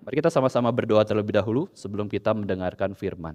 Mari kita sama-sama berdoa terlebih dahulu sebelum kita mendengarkan firman.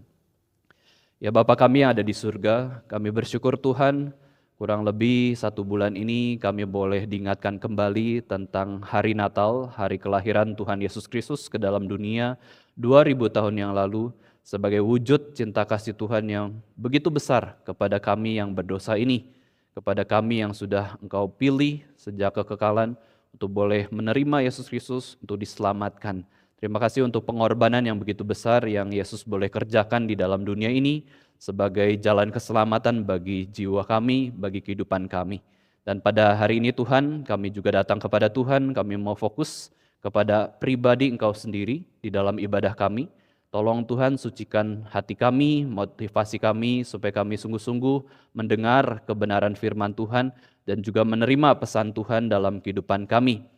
Ya Bapa kami yang ada di surga, kami bersyukur Tuhan, kurang lebih 1 bulan ini kami boleh diingatkan kembali tentang hari Natal, hari kelahiran Tuhan Yesus Kristus ke dalam dunia 2000 tahun yang lalu, sebagai wujud cinta kasih Tuhan yang begitu besar kepada kami yang berdosa ini, kepada kami yang sudah Engkau pilih sejak kekekalan untuk boleh menerima Yesus Kristus untuk diselamatkan. Terima kasih untuk pengorbanan yang begitu besar yang Yesus boleh kerjakan di dalam dunia ini sebagai jalan keselamatan bagi jiwa kami, bagi kehidupan kami. Dan pada hari ini Tuhan, kami juga datang kepada Tuhan, kami mau fokus kepada pribadi Engkau sendiri di dalam ibadah kami. Tolong Tuhan sucikan hati kami, motivasi kami supaya kami sungguh-sungguh mendengar kebenaran firman Tuhan dan juga menerima pesan Tuhan dalam kehidupan kami.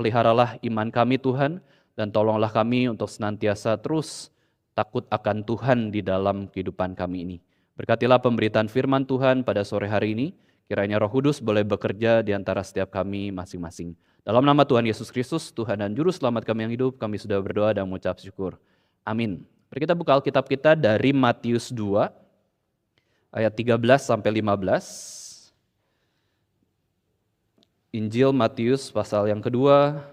Peliharalah iman kami Tuhan, dan tolonglah kami untuk senantiasa terus takut akan Tuhan di dalam kehidupan kami ini. Berkatilah pemberitaan firman Tuhan pada sore hari ini, kiranya Roh Kudus boleh bekerja di antara setiap kami masing-masing. Dalam nama Tuhan Yesus Kristus, Tuhan dan Juru Selamat kami yang hidup, kami sudah berdoa dan mengucap syukur. Amin. Mari kita buka Alkitab kita dari Matius 2, ayat 13-15. Injil Matius pasal yang kedua,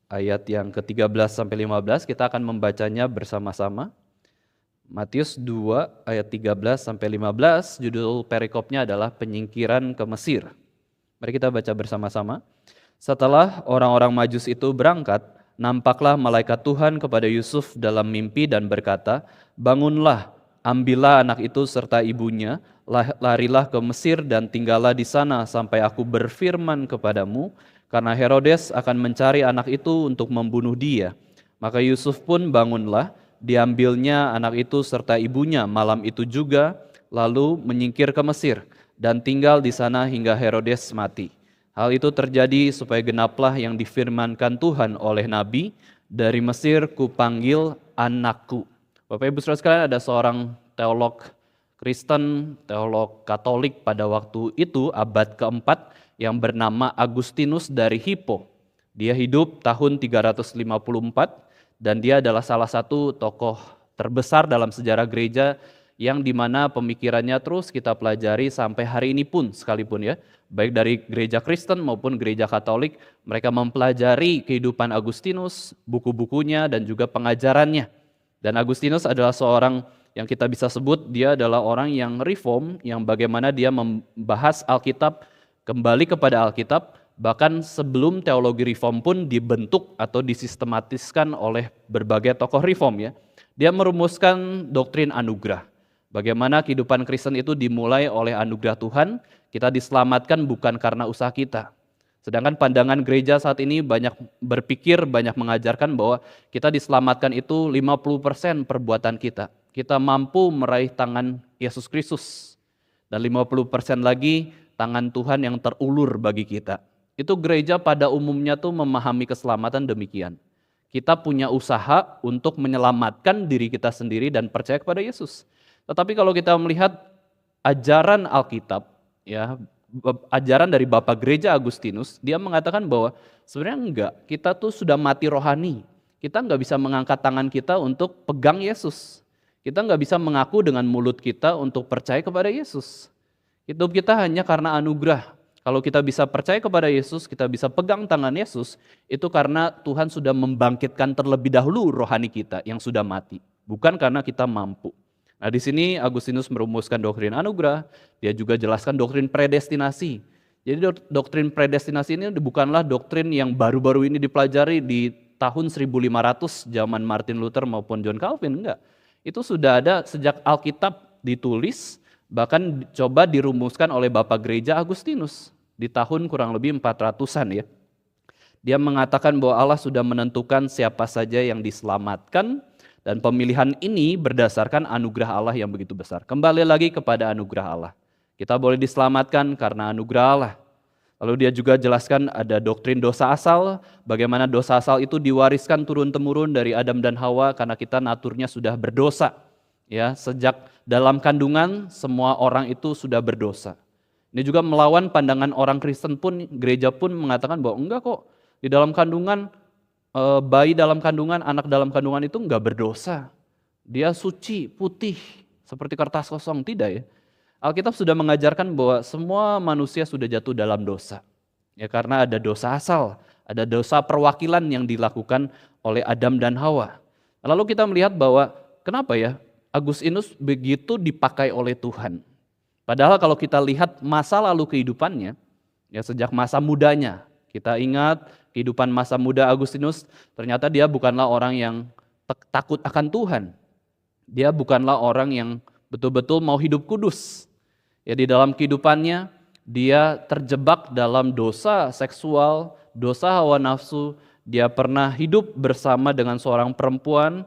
ayat yang ke-13-15, kita akan membacanya bersama-sama. Matius 2 ayat 13-15, judul perikopnya adalah penyingkiran ke Mesir. Mari kita baca bersama-sama. Setelah orang-orang Majus itu berangkat, nampaklah malaikat Tuhan kepada Yusuf dalam mimpi dan berkata, "Bangunlah, ambillah anak itu serta ibunya, larilah ke Mesir dan tinggallah di sana sampai aku berfirman kepadamu, karena Herodes akan mencari anak itu untuk membunuh dia." Maka Yusuf pun bangunlah, diambilnya anak itu serta ibunya malam itu juga, lalu menyingkir ke Mesir dan tinggal di sana hingga Herodes mati. Hal itu terjadi supaya genaplah yang difirmankan Tuhan oleh Nabi, "Dari Mesir kupanggil anakku." Bapak Ibu Saudara sekalian, ada seorang teolog Kristen, teolog Katolik pada waktu itu, abad keempat, yang bernama Agustinus dari Hippo. Dia hidup tahun 354 dan dia adalah salah satu tokoh terbesar dalam sejarah gereja yang dimana pemikirannya terus kita pelajari sampai hari ini pun sekalipun ya. Baik dari gereja Kristen maupun gereja Katolik, mereka mempelajari kehidupan Agustinus, buku-bukunya dan juga pengajarannya. Dan Agustinus adalah seorang yang kita bisa sebut dia adalah orang yang reform, yang bagaimana dia membahas Alkitab, kembali kepada Alkitab, bahkan sebelum teologi reform pun dibentuk atau disistematiskan oleh berbagai tokoh reform ya. Dia merumuskan doktrin anugerah. Bagaimana kehidupan Kristen itu dimulai oleh anugerah Tuhan, kita diselamatkan bukan karena usaha kita. Sedangkan pandangan gereja saat ini banyak berpikir, banyak mengajarkan bahwa kita diselamatkan itu 50% perbuatan kita. Kita mampu meraih tangan Yesus Kristus. Dan 50% lagi tangan Tuhan yang terulur bagi kita. Itu gereja pada umumnya tuh memahami keselamatan demikian. Kita punya usaha untuk menyelamatkan diri kita sendiri dan percaya kepada Yesus. Tetapi kalau kita melihat ajaran Alkitab, ya, ajaran dari Bapak Gereja Agustinus, dia mengatakan bahwa sebenarnya enggak, kita tuh sudah mati rohani. Kita enggak bisa mengangkat tangan kita untuk pegang Yesus. Kita enggak bisa mengaku dengan mulut kita untuk percaya kepada Yesus. Hidup kita hanya karena anugerah. Kalau kita bisa percaya kepada Yesus, kita bisa pegang tangan Yesus, itu karena Tuhan sudah membangkitkan terlebih dahulu rohani kita yang sudah mati, bukan karena kita mampu. Nah, di sini Agustinus merumuskan doktrin anugerah, dia juga jelaskan doktrin predestinasi. Jadi doktrin predestinasi ini bukanlah doktrin yang baru-baru ini dipelajari di tahun 1500 zaman Martin Luther maupun John Calvin, enggak. Itu sudah ada sejak Alkitab ditulis, bahkan coba dirumuskan oleh Bapak Gereja Agustinus di tahun kurang lebih 400-an ya. Dia mengatakan bahwa Allah sudah menentukan siapa saja yang diselamatkan dan pemilihan ini berdasarkan anugerah Allah yang begitu besar. Kembali lagi kepada anugerah Allah. Kita boleh diselamatkan karena anugerah Allah. Lalu dia juga jelaskan ada doktrin dosa asal, bagaimana dosa asal itu diwariskan turun-temurun dari Adam dan Hawa karena kita naturnya sudah berdosa. Ya, sejak dalam kandungan semua orang itu sudah berdosa. Ini juga melawan pandangan orang Kristen pun, gereja pun mengatakan bahwa enggak kok, di dalam kandungan bayi dalam kandungan, anak dalam kandungan itu nggak berdosa. Dia suci, putih, seperti kertas kosong, tidak ya. Alkitab sudah mengajarkan bahwa semua manusia sudah jatuh dalam dosa. Ya karena ada dosa asal, ada dosa perwakilan yang dilakukan oleh Adam dan Hawa. Lalu kita melihat bahwa kenapa ya Agustinus begitu dipakai oleh Tuhan. Padahal kalau kita lihat masa lalu kehidupannya, ya sejak masa mudanya, kita ingat kehidupan masa muda Agustinus, ternyata dia bukanlah orang yang takut akan Tuhan. Dia bukanlah orang yang betul-betul mau hidup kudus. Ya di dalam kehidupannya dia terjebak dalam dosa seksual, dosa hawa nafsu. Dia pernah hidup bersama dengan seorang perempuan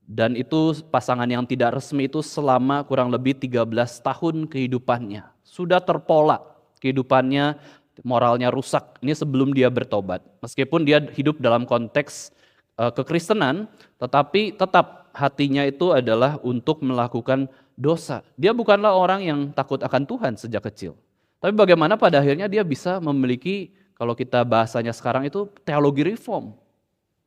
dan itu pasangan yang tidak resmi itu selama kurang lebih 13 tahun kehidupannya. Sudah terpola kehidupannya, moralnya rusak. Ini sebelum dia bertobat. Meskipun dia hidup dalam konteks kekristenan, tetapi tetap hatinya itu adalah untuk melakukan dosa. Dia bukanlah orang yang takut akan Tuhan sejak kecil. Tapi bagaimana pada akhirnya dia bisa memiliki, kalau kita bahasanya sekarang itu teologi reform.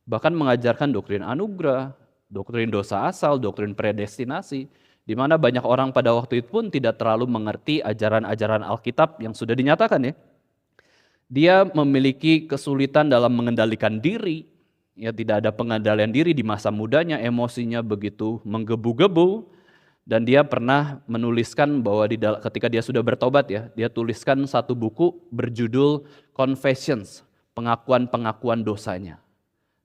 Bahkan mengajarkan doktrin anugerah, doktrin dosa asal, doktrin predestinasi. Di mana banyak orang pada waktu itu pun tidak terlalu mengerti ajaran-ajaran Alkitab yang sudah dinyatakan ya. Dia memiliki kesulitan dalam mengendalikan diri, ya tidak ada pengendalian diri di masa mudanya, emosinya begitu menggebu-gebu, dan dia pernah menuliskan bahwa ketika dia sudah bertobat ya, dia tuliskan satu buku berjudul Confessions, pengakuan-pengakuan dosanya.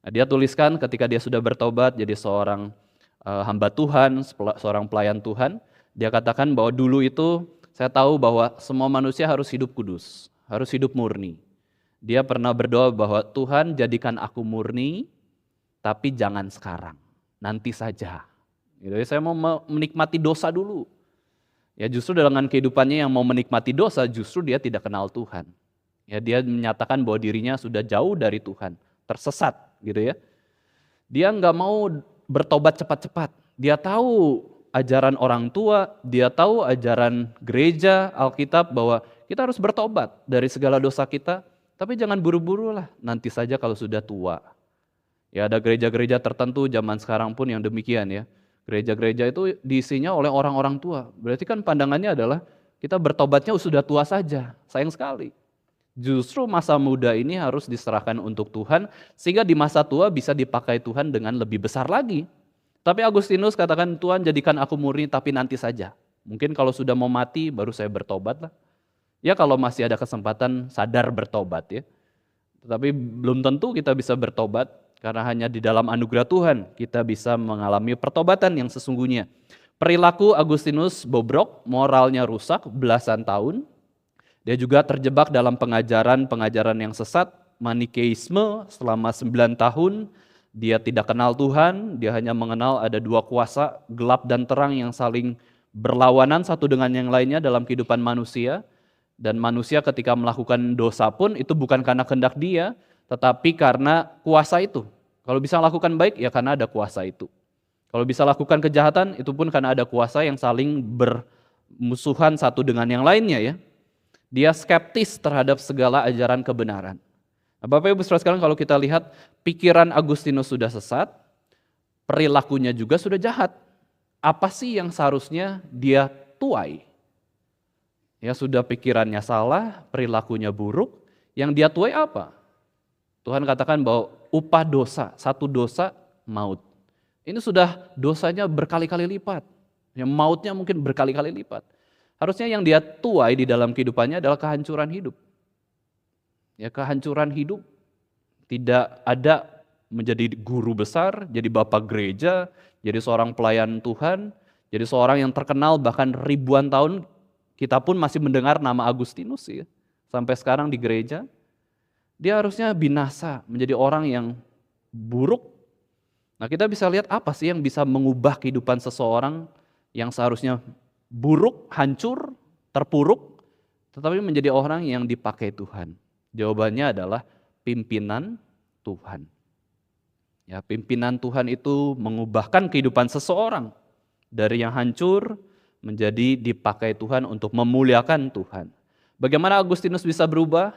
Nah, dia tuliskan ketika dia sudah bertobat jadi seorang hamba Tuhan, seorang pelayan Tuhan, dia katakan bahwa dulu itu saya tahu bahwa semua manusia harus hidup kudus, harus hidup murni. Dia pernah berdoa bahwa Tuhan jadikan aku murni, tapi jangan sekarang, nanti saja. Jadi saya mau menikmati dosa dulu. Ya justru dengan kehidupannya yang mau menikmati dosa, justru dia tidak kenal Tuhan. Ya dia menyatakan bahwa dirinya sudah jauh dari Tuhan, tersesat gitu ya. Dia nggak mau bertobat cepat-cepat. Dia tahu ajaran orang tua, dia tahu ajaran gereja, Alkitab bahwa kita harus bertobat dari segala dosa kita. Tapi jangan buru-buru lah, nanti saja kalau sudah tua. Ya ada gereja-gereja tertentu zaman sekarang pun yang demikian ya. Gereja-gereja itu diisinya oleh orang-orang tua. Berarti kan pandangannya adalah kita bertobatnya sudah tua saja, sayang sekali. Justru masa muda ini harus diserahkan untuk Tuhan, sehingga di masa tua bisa dipakai Tuhan dengan lebih besar lagi. Tapi Agustinus katakan Tuhan jadikan aku murni tapi nanti saja. Mungkin kalau sudah mau mati baru saya bertobat lah. Ya kalau masih ada kesempatan sadar bertobat ya. Tetapi belum tentu kita bisa bertobat karena hanya di dalam anugerah Tuhan kita bisa mengalami pertobatan yang sesungguhnya. Perilaku Agustinus bobrok, moralnya rusak belasan tahun. Dia juga terjebak dalam pengajaran yang sesat, Manikeisme selama 9 tahun. Dia tidak kenal Tuhan, dia hanya mengenal ada dua kuasa, gelap dan terang yang saling berlawanan satu dengan yang lainnya dalam kehidupan manusia. Dan manusia ketika melakukan dosa pun itu bukan karena kehendak dia, tetapi karena kuasa itu. Kalau bisa lakukan baik ya karena ada kuasa itu. Kalau bisa lakukan kejahatan itu pun karena ada kuasa yang saling bermusuhan satu dengan yang lainnya ya. Dia skeptis terhadap segala ajaran kebenaran. Nah, Bapak Ibu Saudara sekalian kalau kita lihat pikiran Agustinus sudah sesat, perilakunya juga sudah jahat. Apa sih yang seharusnya dia tuai? Ya sudah pikirannya salah, perilakunya buruk, yang dia tuai apa? Tuhan katakan bahwa upah dosa, satu dosa maut. Ini sudah dosanya berkali-kali lipat. Yang mautnya mungkin berkali-kali lipat. Harusnya yang dia tuai di dalam kehidupannya adalah kehancuran hidup. Ya kehancuran hidup, tidak ada menjadi guru besar, jadi bapak gereja, jadi seorang pelayan Tuhan, jadi seorang yang terkenal bahkan ribuan tahun. Kita pun masih mendengar nama Agustinus ya, sampai sekarang di gereja. Dia harusnya binasa, menjadi orang yang buruk. Nah kita bisa lihat apa sih yang bisa mengubah kehidupan seseorang yang seharusnya buruk, hancur, terpuruk, tetapi menjadi orang yang dipakai Tuhan. Jawabannya adalah pimpinan Tuhan. Ya, pimpinan Tuhan itu mengubahkan kehidupan seseorang dari yang hancur menjadi dipakai Tuhan untuk memuliakan Tuhan. Bagaimana Agustinus bisa berubah?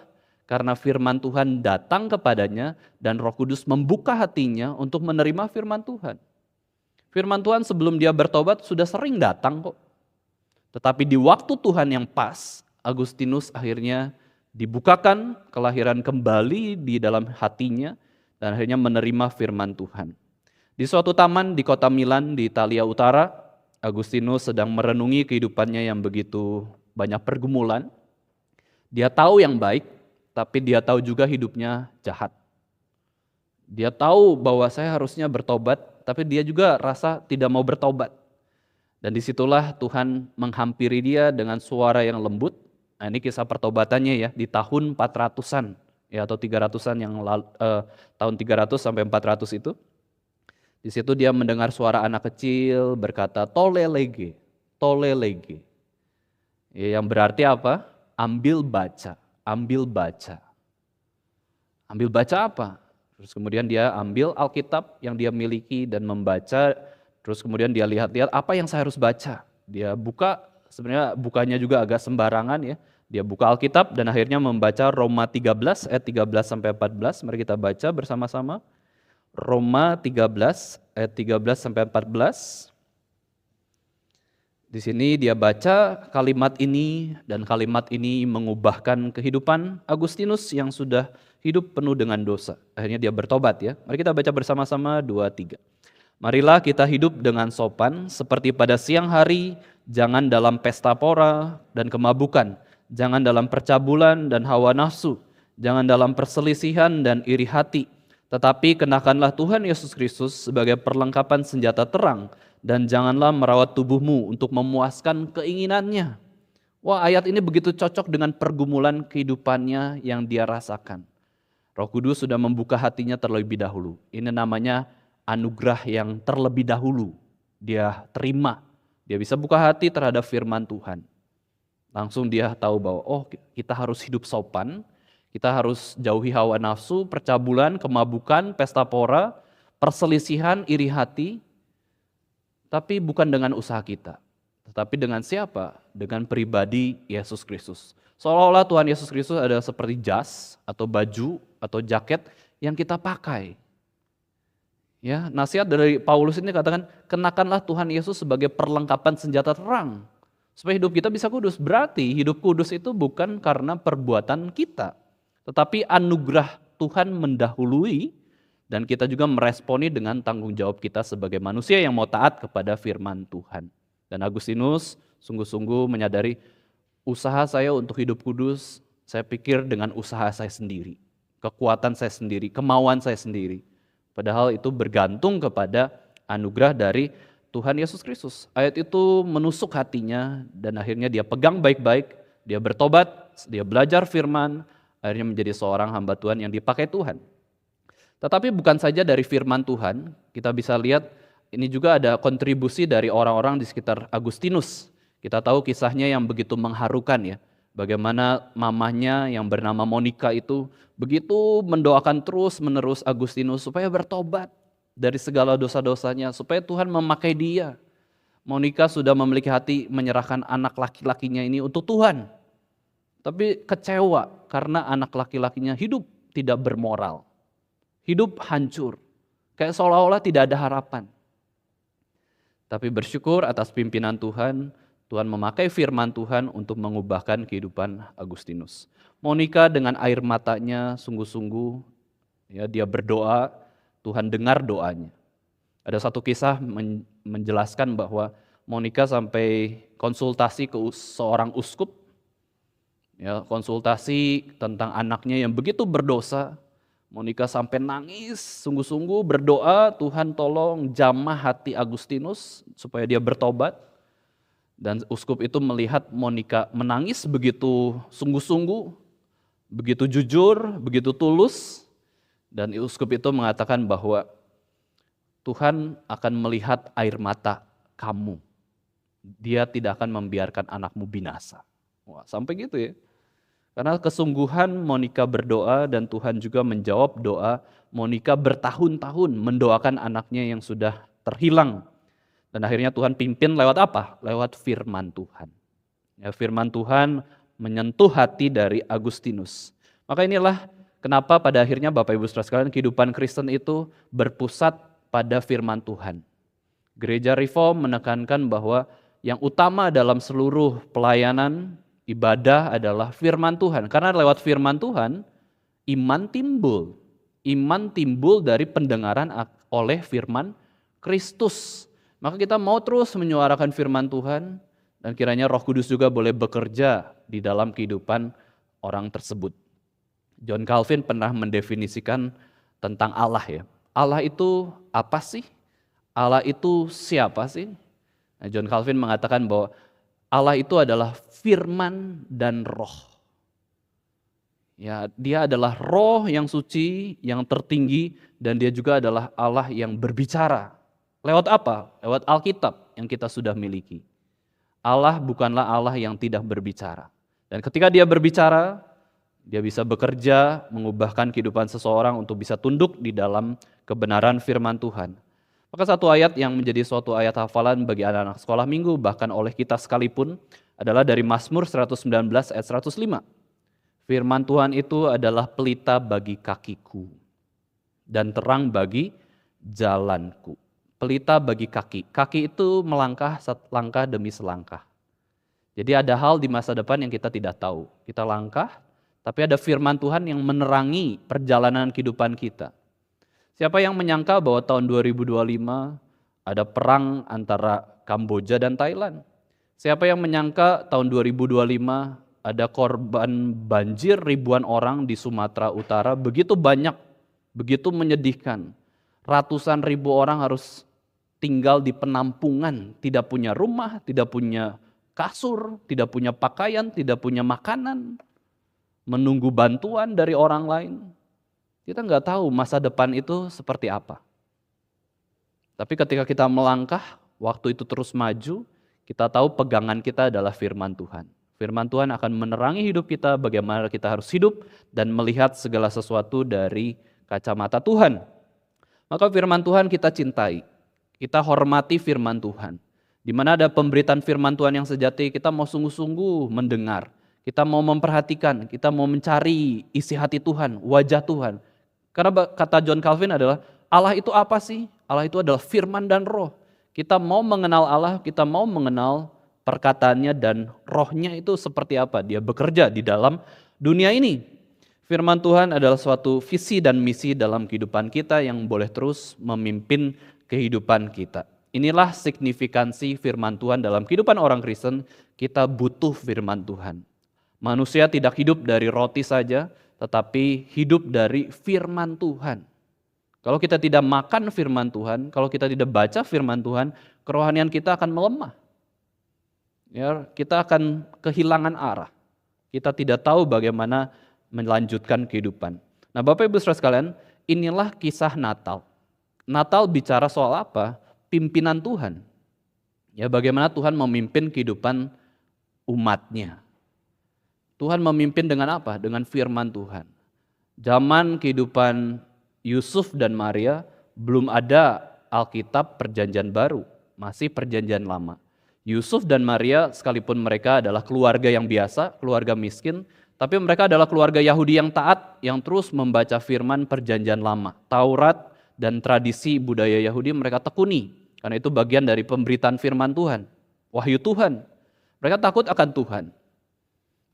Karena firman Tuhan datang kepadanya dan Roh Kudus membuka hatinya untuk menerima firman Tuhan. Firman Tuhan sebelum dia bertobat sudah sering datang kok. Tetapi di waktu Tuhan yang pas, Agustinus akhirnya dibukakan kelahiran kembali di dalam hatinya dan akhirnya menerima firman Tuhan. Di suatu taman di kota Milan di Italia Utara, Agustinus sedang merenungi kehidupannya yang begitu banyak pergumulan. Dia tahu yang baik, tapi dia tahu juga hidupnya jahat. Dia tahu bahwa saya harusnya bertobat, tapi dia juga rasa tidak mau bertobat. Dan disitulah Tuhan menghampiri dia dengan suara yang lembut. Nah, ini kisah pertobatannya ya, di tahun 400-an ya, atau 300-an yang tahun 300 sampai 400 itu. Di situ dia mendengar suara anak kecil berkata, "Tole lege, tole lege." Ya, yang berarti apa? Ambil baca, ambil baca. Ambil baca apa? Terus kemudian dia ambil Alkitab yang dia miliki dan membaca. Terus kemudian dia lihat-lihat apa yang saya harus baca. Dia buka, sebenarnya bukanya juga agak sembarangan ya. Dia buka Alkitab dan akhirnya membaca Roma 13 ayat 13 sampai 14. Mari kita baca bersama-sama. Roma 13 ayat 13 sampai 14. Di sini dia baca kalimat ini dan kalimat ini mengubahkan kehidupan Agustinus yang sudah hidup penuh dengan dosa. Akhirnya dia bertobat ya. Mari kita baca bersama-sama 2, 3. Marilah kita hidup dengan sopan seperti pada siang hari, jangan dalam pesta pora dan kemabukan, jangan dalam percabulan dan hawa nafsu, jangan dalam perselisihan dan iri hati. Tetapi kenakanlah Tuhan Yesus Kristus sebagai perlengkapan senjata terang dan janganlah merawat tubuhmu untuk memuaskan keinginannya. Wah, ayat ini begitu cocok dengan pergumulan kehidupannya yang dia rasakan. Roh Kudus sudah membuka hatinya terlebih dahulu. Ini namanya anugerah yang terlebih dahulu. Dia terima, dia bisa buka hati terhadap firman Tuhan. Langsung dia tahu bahwa kita harus hidup sopan. Kita harus jauhi hawa nafsu, percabulan, kemabukan, pesta pora, perselisihan, iri hati. Tapi bukan dengan usaha kita. Tetapi dengan siapa? Dengan pribadi Yesus Kristus. Seolah-olah Tuhan Yesus Kristus adalah seperti jas atau baju atau jaket yang kita pakai. Ya, nasihat dari Paulus ini katakan, kenakanlah Tuhan Yesus sebagai perlengkapan senjata terang. Supaya hidup kita bisa kudus. Berarti hidup kudus itu bukan karena perbuatan kita. Tetapi anugerah Tuhan mendahului dan kita juga meresponi dengan tanggung jawab kita sebagai manusia yang mau taat kepada firman Tuhan. Dan Agustinus sungguh-sungguh menyadari usaha saya untuk hidup kudus, saya pikir dengan usaha saya sendiri, kekuatan saya sendiri, kemauan saya sendiri. Padahal itu bergantung kepada anugerah dari Tuhan Yesus Kristus. Ayat itu menusuk hatinya dan akhirnya dia pegang baik-baik, dia bertobat, dia belajar firman, akhirnya menjadi seorang hamba Tuhan yang dipakai Tuhan. Tetapi bukan saja dari firman Tuhan, kita bisa lihat ini juga ada kontribusi dari orang-orang di sekitar Agustinus. Kita tahu kisahnya yang begitu mengharukan ya. Bagaimana mamanya yang bernama Monica itu begitu mendoakan terus-menerus Agustinus supaya bertobat dari segala dosa-dosanya, supaya Tuhan memakai dia. Monica sudah memiliki hati menyerahkan anak laki-lakinya ini untuk Tuhan. Tapi kecewa karena anak laki-lakinya hidup tidak bermoral. Hidup hancur. Kayak seolah-olah tidak ada harapan. Tapi bersyukur atas pimpinan Tuhan, Tuhan memakai firman Tuhan untuk mengubahkan kehidupan Agustinus. Monica dengan air matanya sungguh-sungguh, ya, dia berdoa, Tuhan dengar doanya. Ada satu kisah menjelaskan bahwa Monica sampai konsultasi ke seorang uskup, ya, konsultasi tentang anaknya yang begitu berdosa. Monica sampai nangis, sungguh-sungguh berdoa, Tuhan tolong jamah hati Agustinus supaya dia bertobat. Dan uskup itu melihat Monica menangis begitu sungguh-sungguh, begitu jujur, begitu tulus. Dan uskup itu mengatakan bahwa Tuhan akan melihat air mata kamu. Dia tidak akan membiarkan anakmu binasa. Wah, sampai gitu ya. Karena kesungguhan Monica berdoa dan Tuhan juga menjawab doa. Monica bertahun-tahun mendoakan anaknya yang sudah terhilang. Dan akhirnya Tuhan pimpin lewat apa? Lewat firman Tuhan. Ya, firman Tuhan menyentuh hati dari Agustinus. Maka inilah kenapa pada akhirnya Bapak Ibu Saudara sekalian kehidupan Kristen itu berpusat pada firman Tuhan. Gereja Reform menekankan bahwa yang utama dalam seluruh pelayanan ibadah adalah firman Tuhan. Karena lewat firman Tuhan, iman timbul. Iman timbul dari pendengaran oleh firman Kristus. Maka kita mau terus menyuarakan firman Tuhan, dan kiranya Roh Kudus juga boleh bekerja di dalam kehidupan orang tersebut. John Calvin pernah mendefinisikan tentang Allah ya. Allah itu apa sih? Allah itu siapa sih? Nah, John Calvin mengatakan bahwa Allah itu adalah firman dan roh. Ya, dia adalah roh yang suci, yang tertinggi, dan dia juga adalah Allah yang berbicara. Lewat apa? Lewat Alkitab yang kita sudah miliki. Allah bukanlah Allah yang tidak berbicara. Dan ketika dia berbicara, dia bisa bekerja, mengubahkan kehidupan seseorang untuk bisa tunduk di dalam kebenaran firman Tuhan. Maka satu ayat yang menjadi suatu ayat hafalan bagi anak-anak sekolah minggu, bahkan oleh kita sekalipun, adalah dari Mazmur 119 ayat 105. Firman Tuhan itu adalah pelita bagi kakiku dan terang bagi jalanku. Pelita bagi kaki. Kaki itu melangkah langkah demi selangkah. Jadi ada hal di masa depan yang kita tidak tahu. Kita langkah, tapi ada firman Tuhan yang menerangi perjalanan kehidupan kita. Siapa yang menyangka bahwa tahun 2025 ada perang antara Kamboja dan Thailand? Siapa yang menyangka tahun 2025 ada korban banjir ribuan orang di Sumatera Utara, begitu banyak, begitu menyedihkan. Ratusan ribu orang harus tinggal di penampungan, tidak punya rumah, tidak punya kasur, tidak punya pakaian, tidak punya makanan, menunggu bantuan dari orang lain. Kita nggak tahu masa depan itu seperti apa. Tapi ketika kita melangkah, waktu itu terus maju, kita tahu pegangan kita adalah firman Tuhan. Firman Tuhan akan menerangi hidup kita, bagaimana kita harus hidup dan melihat segala sesuatu dari kacamata Tuhan. Maka firman Tuhan kita cintai, kita hormati firman Tuhan. Di mana ada pemberitaan firman Tuhan yang sejati, kita mau sungguh-sungguh mendengar. Kita mau memperhatikan, kita mau mencari isi hati Tuhan, wajah Tuhan. Karena kata John Calvin adalah, Allah itu apa sih? Allah itu adalah firman dan roh. Kita mau mengenal Allah, kita mau mengenal perkataannya dan rohnya itu seperti apa. Dia bekerja di dalam dunia ini. Firman Tuhan adalah suatu visi dan misi dalam kehidupan kita yang boleh terus memimpin kehidupan kita. Inilah signifikansi firman Tuhan dalam kehidupan orang Kristen. Kita butuh firman Tuhan. Manusia tidak hidup dari roti saja, tetapi hidup dari firman Tuhan. Kalau kita tidak makan firman Tuhan, kalau kita tidak baca firman Tuhan, kerohanian kita akan melemah. Ya, kita akan kehilangan arah. Kita tidak tahu bagaimana melanjutkan kehidupan. Nah, Bapak Ibu Saudara sekalian, inilah kisah Natal. Natal bicara soal apa? Pimpinan Tuhan. Ya, bagaimana Tuhan memimpin kehidupan umatnya. Tuhan memimpin dengan apa? Dengan firman Tuhan. Zaman kehidupan Yusuf dan Maria belum ada Alkitab Perjanjian Baru, masih Perjanjian Lama. Yusuf dan Maria sekalipun mereka adalah keluarga yang biasa, keluarga miskin, tapi mereka adalah keluarga Yahudi yang taat, yang terus membaca firman Perjanjian Lama. Taurat dan tradisi budaya Yahudi mereka tekuni, karena itu bagian dari pemberitaan firman Tuhan, wahyu Tuhan. Mereka takut akan Tuhan.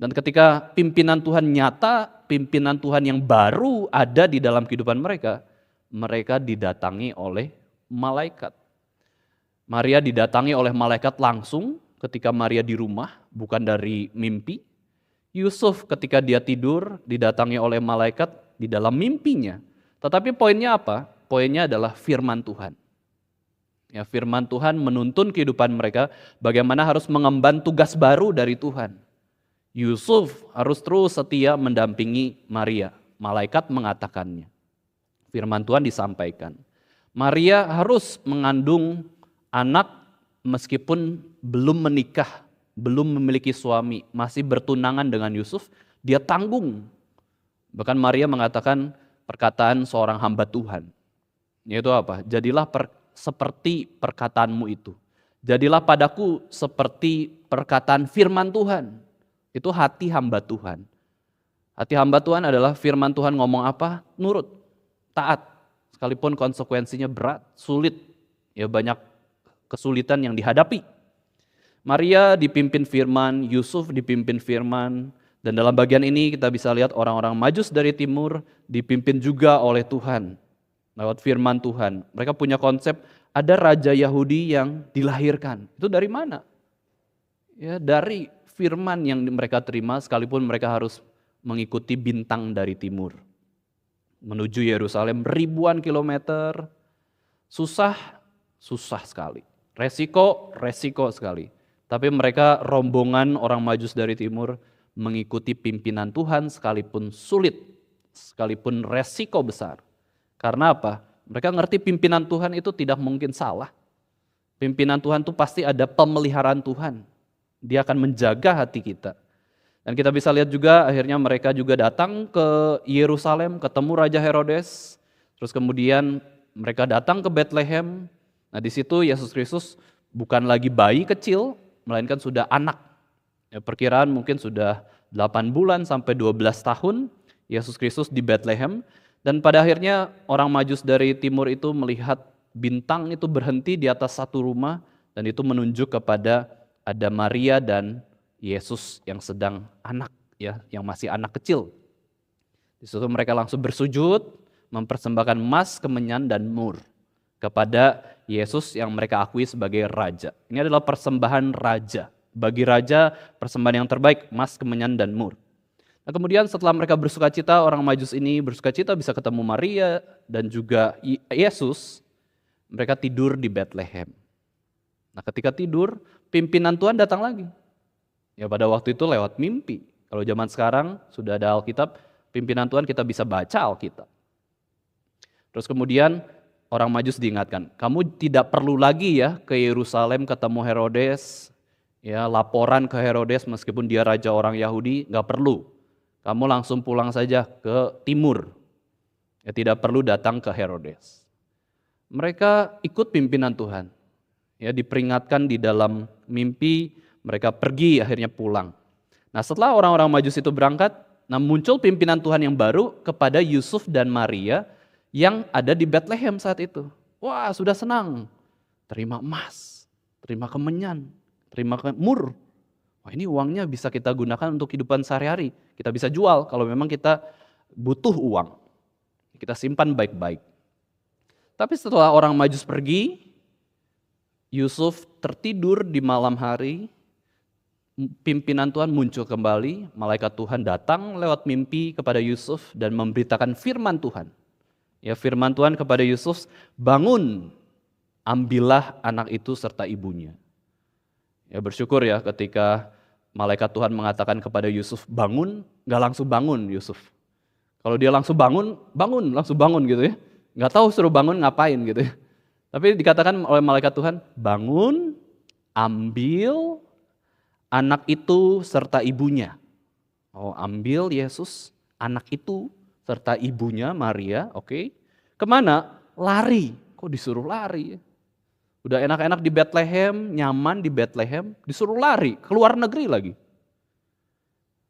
Dan ketika pimpinan Tuhan nyata, pimpinan Tuhan yang baru ada di dalam kehidupan mereka, mereka didatangi oleh malaikat. Maria didatangi oleh malaikat langsung ketika Maria di rumah, bukan dari mimpi. Yusuf ketika dia tidur didatangi oleh malaikat di dalam mimpinya. Tetapi poinnya apa? Poinnya adalah firman Tuhan. Ya, firman Tuhan menuntun kehidupan mereka bagaimana harus mengemban tugas baru dari Tuhan. Yusuf harus terus setia mendampingi Maria. Malaikat mengatakannya. Firman Tuhan disampaikan. Maria harus mengandung anak meskipun belum menikah, belum memiliki suami, masih bertunangan dengan Yusuf, dia tanggung. Bahkan Maria mengatakan perkataan seorang hamba Tuhan. Yaitu apa? Jadilah seperti perkataanmu itu. Jadilah padaku seperti perkataan firman Tuhan. Itu hati hamba Tuhan. Hati hamba Tuhan adalah firman Tuhan ngomong apa, nurut, taat. Sekalipun konsekuensinya berat, sulit, ya banyak kesulitan yang dihadapi. Maria dipimpin firman, Yusuf dipimpin firman, dan dalam bagian ini kita bisa lihat orang-orang Majus dari timur dipimpin juga oleh Tuhan, lewat firman Tuhan. Mereka punya konsep ada raja Yahudi yang dilahirkan. Itu dari mana? Ya, dari firman yang mereka terima sekalipun mereka harus mengikuti bintang dari timur. Menuju Yerusalem ribuan kilometer, susah sekali. Resiko sekali. Tapi mereka rombongan orang Majus dari timur mengikuti pimpinan Tuhan sekalipun sulit, sekalipun resiko besar. Karena apa? Mereka ngerti pimpinan Tuhan itu tidak mungkin salah. Pimpinan Tuhan itu pasti ada pemeliharaan Tuhan. Dia akan menjaga hati kita. Dan kita bisa lihat juga akhirnya mereka juga datang ke Yerusalem, ketemu Raja Herodes. Terus kemudian mereka datang ke Bethlehem. Nah di situ Yesus Kristus bukan lagi bayi kecil, melainkan sudah anak. Ya, perkiraan mungkin sudah 8 bulan sampai 12 tahun Yesus Kristus di Bethlehem. Dan pada akhirnya orang Majus dari timur itu melihat bintang itu berhenti di atas satu rumah. Dan itu menunjuk kepada ada Maria dan Yesus yang sedang anak, ya, yang masih anak kecil. Di situ mereka langsung bersujud, mempersembahkan emas, kemenyan, dan mur kepada Yesus yang mereka akui sebagai raja. Ini adalah persembahan raja. Bagi raja, persembahan yang terbaik, emas, kemenyan, dan mur. Nah, kemudian setelah mereka bersukacita, orang Majus ini bersukacita bisa ketemu Maria dan juga Yesus, mereka tidur di Bethlehem. Nah, ketika tidur, pimpinan Tuhan datang lagi. Ya, pada waktu itu lewat mimpi. Kalau zaman sekarang sudah ada Alkitab, pimpinan Tuhan kita bisa baca Alkitab. Terus kemudian orang Majus diingatkan, kamu tidak perlu lagi ya ke Yerusalem ketemu Herodes, ya laporan ke Herodes meskipun dia raja orang Yahudi, nggak perlu. Kamu langsung pulang saja ke timur, ya tidak perlu datang ke Herodes. Mereka ikut pimpinan Tuhan, ya diperingatkan di dalam mimpi, mereka pergi akhirnya pulang. Nah setelah orang-orang Majus itu berangkat, nah muncul pimpinan Tuhan yang baru kepada Yusuf dan Maria, yang ada di Bethlehem saat itu. Wah sudah senang, terima emas, terima kemenyan, terima mur. Wah ini uangnya bisa kita gunakan untuk kehidupan sehari-hari. Kita bisa jual kalau memang kita butuh uang. Kita simpan baik-baik. Tapi setelah orang Majus pergi, Yusuf tertidur di malam hari, pimpinan Tuhan muncul kembali, malaikat Tuhan datang lewat mimpi kepada Yusuf dan memberitakan firman Tuhan. Ya firman Tuhan kepada Yusuf, bangun, ambillah anak itu serta ibunya. Ya bersyukur ya ketika malaikat Tuhan mengatakan kepada Yusuf, bangun, gak langsung bangun Yusuf. Kalau dia langsung bangun, langsung bangun gitu ya. Gak tahu suruh bangun ngapain gitu ya. Tapi dikatakan oleh malaikat Tuhan, bangun, ambil anak itu serta ibunya. Oh ambil Yesus, anak itu, serta ibunya Maria, oke. Kemana? Lari. Kok disuruh lari? Udah enak-enak di Bethlehem, nyaman di Bethlehem, disuruh lari, keluar negeri lagi.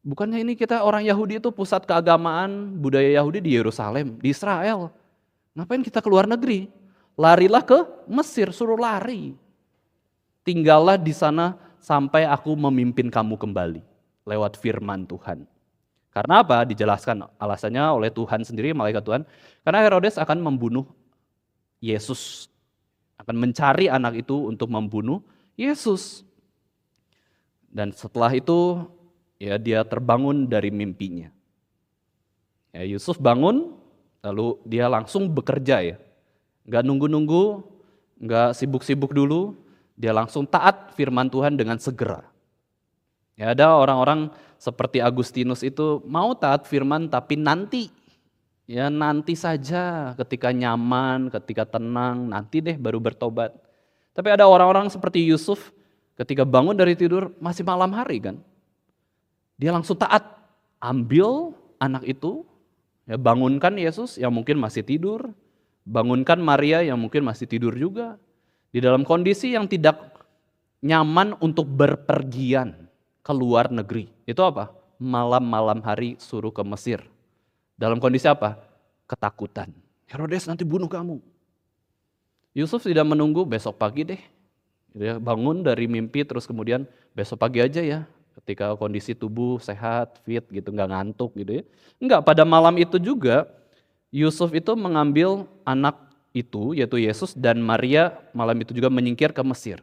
Bukannya ini kita orang Yahudi itu pusat keagamaan, budaya Yahudi di Yerusalem, di Israel. Ngapain kita keluar negeri? Larilah ke Mesir, suruh lari. Tinggallah di sana sampai aku memimpin kamu kembali, lewat firman Tuhan. Karena apa? Dijelaskan alasannya oleh Tuhan sendiri, malaikat Tuhan. Karena Herodes akan membunuh Yesus. Akan mencari anak itu untuk membunuh Yesus. Dan setelah itu ya dia terbangun dari mimpinya. Ya, Yusuf bangun, lalu dia langsung bekerja ya. Nggak nunggu-nunggu, nggak sibuk-sibuk dulu. Dia langsung taat firman Tuhan dengan segera. Ya ada orang-orang seperti Agustinus itu mau taat firman tapi nanti. Ya nanti saja ketika nyaman, ketika tenang, nanti deh baru bertobat. Tapi ada orang-orang seperti Yusuf ketika bangun dari tidur masih malam hari kan. Dia langsung taat, ambil anak itu, ya bangunkan Yesus yang mungkin masih tidur, bangunkan Maria yang mungkin masih tidur juga. Di dalam kondisi yang tidak nyaman untuk berpergian ke luar negeri. Itu apa? malam-malam hari suruh ke Mesir. Dalam kondisi apa? Ketakutan. Herodes nanti bunuh kamu. Yusuf tidak menunggu besok pagi deh. Dia bangun dari mimpi terus kemudian besok pagi aja ya. Ketika kondisi tubuh sehat, fit gitu, nggak ngantuk gitu ya. Enggak, pada malam itu juga Yusuf itu mengambil anak itu yaitu Yesus dan Maria malam itu juga menyingkir ke Mesir.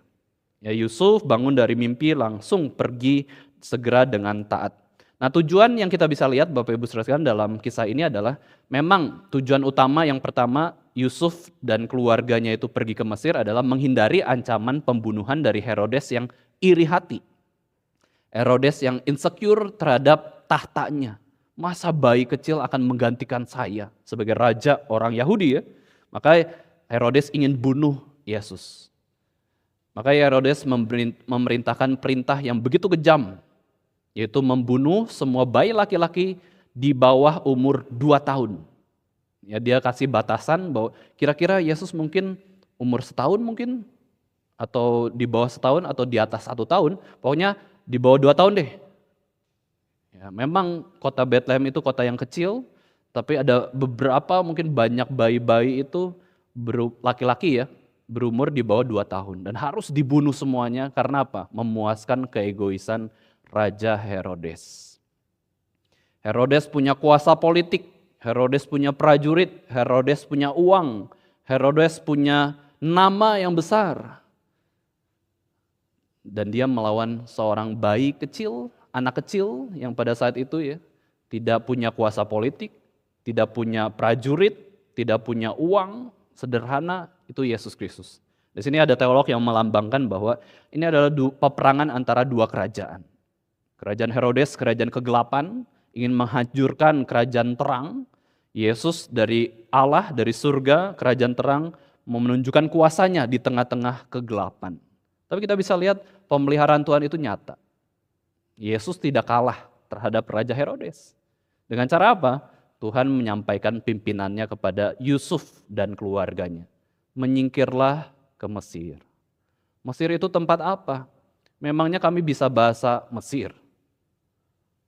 Ya, Yusuf bangun dari mimpi langsung pergi segera dengan taat. Nah, tujuan yang kita bisa lihat Bapak Ibu Saudara sekalian dalam kisah ini adalah memang tujuan utama yang pertama Yusuf dan keluarganya itu pergi ke Mesir adalah menghindari ancaman pembunuhan dari Herodes yang iri hati. Herodes yang insecure terhadap tahtanya. Masa bayi kecil akan menggantikan saya sebagai raja orang Yahudi ya. Maka Herodes ingin bunuh Yesus. Maka Herodes memerintahkan perintah yang begitu kejam, yaitu membunuh semua bayi laki-laki di bawah umur 2 tahun. Ya, dia kasih batasan bahwa kira-kira Yesus mungkin umur 1 tahun mungkin, atau di bawah 1 tahun atau di atas 1 tahun, pokoknya di bawah 2 tahun deh. Ya, memang kota Bethlehem itu kota yang kecil, tapi ada beberapa mungkin banyak bayi-bayi itu laki-laki ya, berumur di bawah 2 tahun. Dan harus dibunuh semuanya karena apa? Memuaskan keegoisan Raja Herodes. Herodes punya kuasa politik, Herodes punya prajurit, Herodes punya uang, Herodes punya nama yang besar. Dan dia melawan seorang bayi kecil, anak kecil yang pada saat itu ya tidak punya kuasa politik, tidak punya prajurit, tidak punya uang, sederhana, itu Yesus Kristus. Di sini ada teolog yang melambangkan bahwa ini adalah peperangan antara 2 kerajaan. Kerajaan Herodes, kerajaan kegelapan, ingin menghancurkan kerajaan terang. Yesus dari Allah, dari surga, kerajaan terang, mau menunjukkan kuasanya di tengah-tengah kegelapan. Tapi kita bisa lihat pemeliharaan Tuhan itu nyata. Yesus tidak kalah terhadap Raja Herodes. Dengan cara apa? Tuhan menyampaikan pimpinannya kepada Yusuf dan keluarganya. Menyingkirlah ke Mesir. Mesir itu tempat apa? Memangnya kami bisa bahasa Mesir?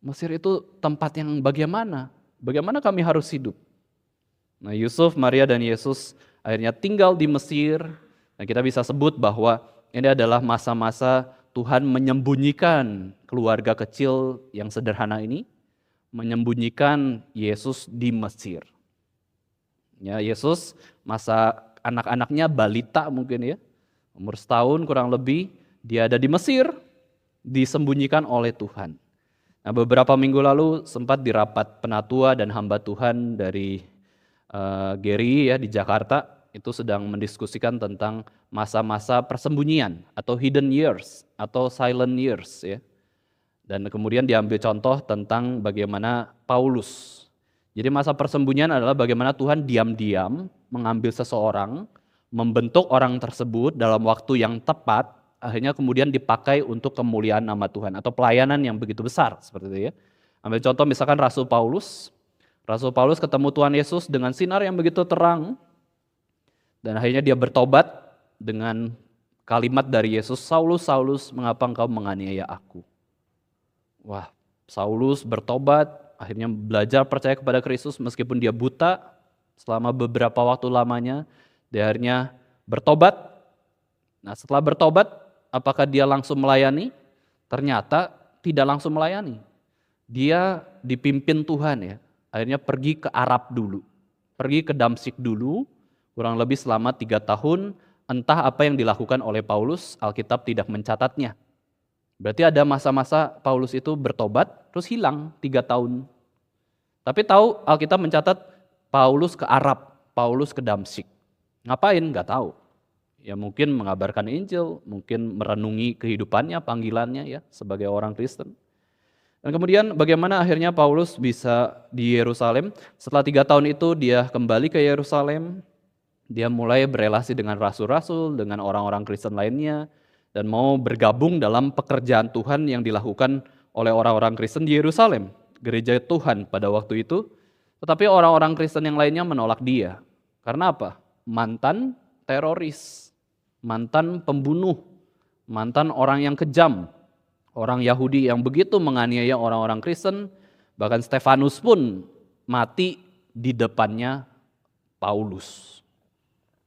Mesir itu tempat yang bagaimana? Bagaimana kami harus hidup? Nah, Yusuf, Maria, dan Yesus akhirnya tinggal di Mesir. Dan kita bisa sebut bahwa ini adalah masa-masa Tuhan menyembunyikan keluarga kecil yang sederhana ini, menyembunyikan Yesus di Mesir. Ya, Yesus masa anak-anaknya balita mungkin ya, umur 1 tahun kurang lebih, dia ada di Mesir, disembunyikan oleh Tuhan. Nah, beberapa minggu lalu sempat di rapat penatua dan hamba Tuhan dari Geri ya di Jakarta, itu sedang mendiskusikan tentang masa-masa persembunyian atau hidden years atau silent years ya. Dan kemudian diambil contoh tentang bagaimana Paulus. Jadi masa persembunyian adalah bagaimana Tuhan diam-diam mengambil seseorang, membentuk orang tersebut dalam waktu yang tepat, akhirnya kemudian dipakai untuk kemuliaan nama Tuhan atau pelayanan yang begitu besar seperti itu ya. Ambil contoh misalkan Rasul Paulus. Rasul Paulus ketemu Tuhan Yesus dengan sinar yang begitu terang, dan akhirnya dia bertobat dengan kalimat dari Yesus, Saulus, Saulus, mengapa engkau menganiaya aku? Wah, Saulus bertobat, akhirnya belajar percaya kepada Kristus meskipun dia buta selama beberapa waktu lamanya, dia akhirnya bertobat. Nah, setelah bertobat, apakah dia langsung melayani? Ternyata tidak langsung melayani. Dia dipimpin Tuhan ya, akhirnya pergi ke Arab dulu, pergi ke Damsyik dulu, kurang lebih selama 3 tahun, entah apa yang dilakukan oleh Paulus, Alkitab tidak mencatatnya. Berarti ada masa-masa Paulus itu bertobat, terus hilang 3 tahun. Tapi tahu Alkitab mencatat Paulus ke Arab, Paulus ke Damsyik. Ngapain? Nggak tahu. Ya mungkin mengabarkan Injil, mungkin merenungi kehidupannya, panggilannya ya sebagai orang Kristen. Dan kemudian bagaimana akhirnya Paulus bisa di Yerusalem? Setelah 3 tahun itu dia kembali ke Yerusalem. Dia mulai berelasi dengan rasul-rasul, dengan orang-orang Kristen lainnya, dan mau bergabung dalam pekerjaan Tuhan yang dilakukan oleh orang-orang Kristen di Yerusalem, gereja Tuhan pada waktu itu. Tetapi orang-orang Kristen yang lainnya menolak dia. Karena apa? Mantan teroris, mantan pembunuh, mantan orang yang kejam, Orang Yahudi yang begitu menganiaya orang-orang Kristen, bahkan Stefanus pun mati di depannya Paulus.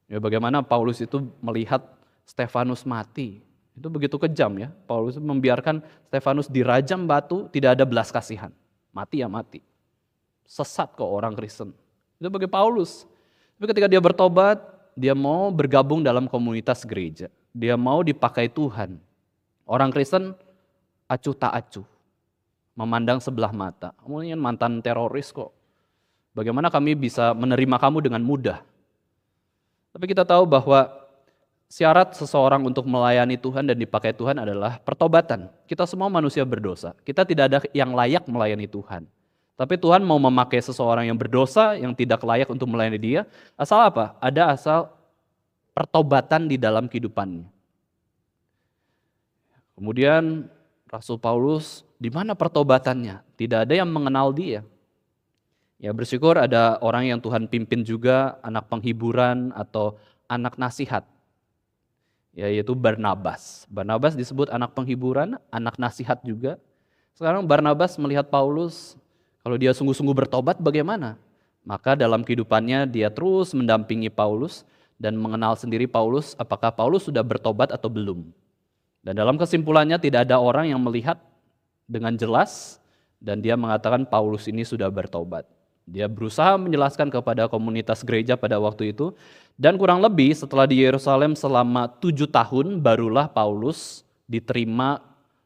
Ya, bagaimana Paulus itu melihat Stefanus mati. Itu begitu kejam ya. Paulus membiarkan Stefanus dirajam batu, tidak ada belas kasihan. Mati ya mati. Sesat kok orang Kristen. Itu bagi Paulus. Tapi ketika dia bertobat, dia mau bergabung dalam komunitas gereja. Dia mau dipakai Tuhan. Orang Kristen acuh tak acuh. Memandang sebelah mata. Kamu ini mantan teroris kok. Bagaimana kami bisa menerima kamu dengan mudah? Tapi kita tahu bahwa syarat seseorang untuk melayani Tuhan dan dipakai Tuhan adalah pertobatan. Kita semua manusia berdosa. Kita tidak ada yang layak melayani Tuhan. Tapi Tuhan mau memakai seseorang yang berdosa, yang tidak layak untuk melayani dia. Asal apa? Ada asal pertobatan di dalam kehidupannya. Kemudian Rasul Paulus, di mana pertobatannya? Tidak ada yang mengenal dia. Ya, bersyukur ada orang yang Tuhan pimpin juga, anak penghiburan atau anak nasihat. Yaitu Barnabas. Barnabas disebut anak penghiburan, anak nasihat juga. Sekarang Barnabas melihat Paulus, kalau dia sungguh-sungguh bertobat bagaimana? Maka dalam kehidupannya dia terus mendampingi Paulus dan mengenal sendiri Paulus, apakah Paulus sudah bertobat atau belum. Dan dalam kesimpulannya tidak ada orang yang melihat dengan jelas dan dia mengatakan Paulus ini sudah bertobat. Dia berusaha menjelaskan kepada komunitas gereja pada waktu itu. Dan kurang lebih setelah di Yerusalem selama 7 tahun barulah Paulus diterima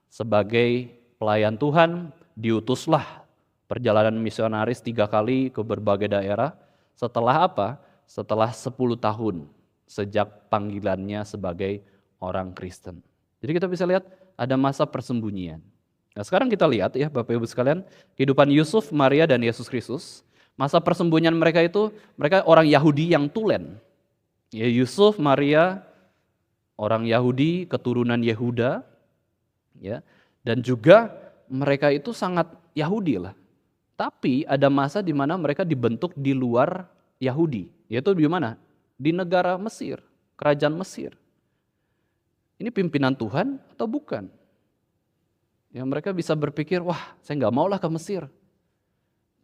sebagai pelayan Tuhan. Diutuslah perjalanan misionaris 3 kali ke berbagai daerah. Setelah apa? Setelah 10 tahun sejak panggilannya sebagai orang Kristen. Jadi kita bisa lihat ada masa persembunyian. Nah sekarang kita lihat ya Bapak Ibu sekalian, kehidupan Yusuf, Maria dan Yesus Kristus. Masa persembunyian mereka itu, mereka orang Yahudi yang tulen. Ya, Yusuf, Maria, orang Yahudi, keturunan Yehuda, ya, dan juga mereka itu sangat Yahudi lah. Tapi ada masa di mana mereka dibentuk di luar Yahudi, yaitu di mana? Di negara Mesir, kerajaan Mesir. Ini pimpinan Tuhan atau bukan? Ya, mereka bisa berpikir, wah saya nggak maulah ke Mesir.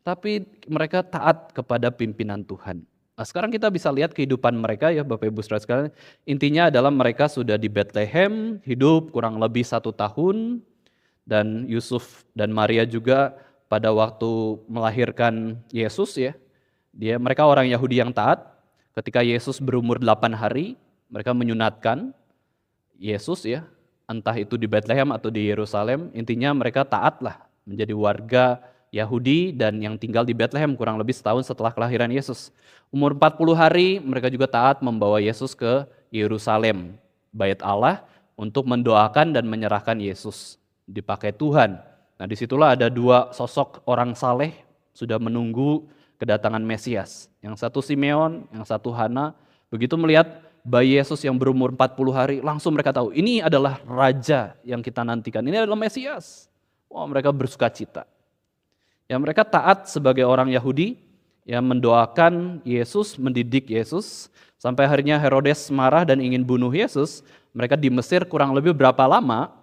Tapi mereka taat kepada pimpinan Tuhan. Nah, sekarang kita bisa lihat kehidupan mereka ya Bapak Ibu saudara sekalian. Intinya adalah mereka sudah di Bethlehem, hidup kurang lebih 1 tahun. Dan Yusuf dan Maria juga pada waktu melahirkan Yesus ya. Mereka orang Yahudi yang taat. Ketika Yesus berumur 8 hari, mereka menyunatkan Yesus ya. Entah itu di Bethlehem atau di Yerusalem. Intinya mereka taatlah menjadi warga Yahudi dan yang tinggal di Bethlehem kurang lebih setahun setelah kelahiran Yesus. Umur 40 hari mereka juga taat membawa Yesus ke Yerusalem, Bait Allah, untuk mendoakan dan menyerahkan Yesus. Dipakai Tuhan. Nah disitulah ada 2 sosok orang saleh sudah menunggu kedatangan Mesias. Yang satu Simeon, yang satu Hana. Begitu melihat bayi Yesus yang berumur 40 hari, langsung mereka tahu ini adalah Raja yang kita nantikan. Ini adalah Mesias. Wah, mereka bersuka cita. Ya, mereka taat sebagai orang Yahudi yang mendoakan Yesus, mendidik Yesus. Sampai akhirnya Herodes marah dan ingin bunuh Yesus. Mereka di Mesir kurang lebih berapa lama?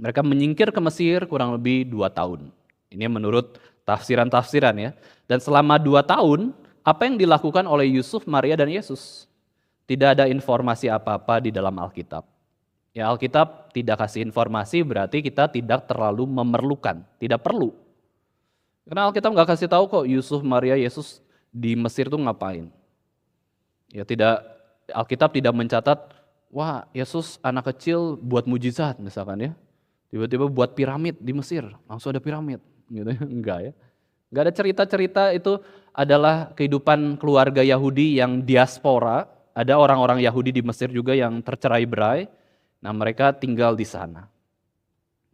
Mereka menyingkir ke Mesir kurang lebih 2 tahun. Ini menurut tafsiran-tafsiran ya. Dan selama 2 tahun, apa yang dilakukan oleh Yusuf, Maria dan Yesus? Tidak ada informasi apa-apa di dalam Alkitab. Ya, Alkitab tidak kasih informasi berarti kita tidak terlalu memerlukan, tidak perlu. Karena Alkitab nggak kasih tahu kok Yusuf, Maria, Yesus di Mesir tuh ngapain. Ya Alkitab tidak mencatat, wah Yesus anak kecil buat mujizat misalkan ya. Tiba-tiba buat piramid di Mesir, langsung ada piramid. Gitu ya. Enggak ya. Enggak ada cerita-cerita, itu adalah kehidupan keluarga Yahudi yang diaspora. Ada orang-orang Yahudi di Mesir juga yang tercerai-berai. Nah mereka tinggal di sana.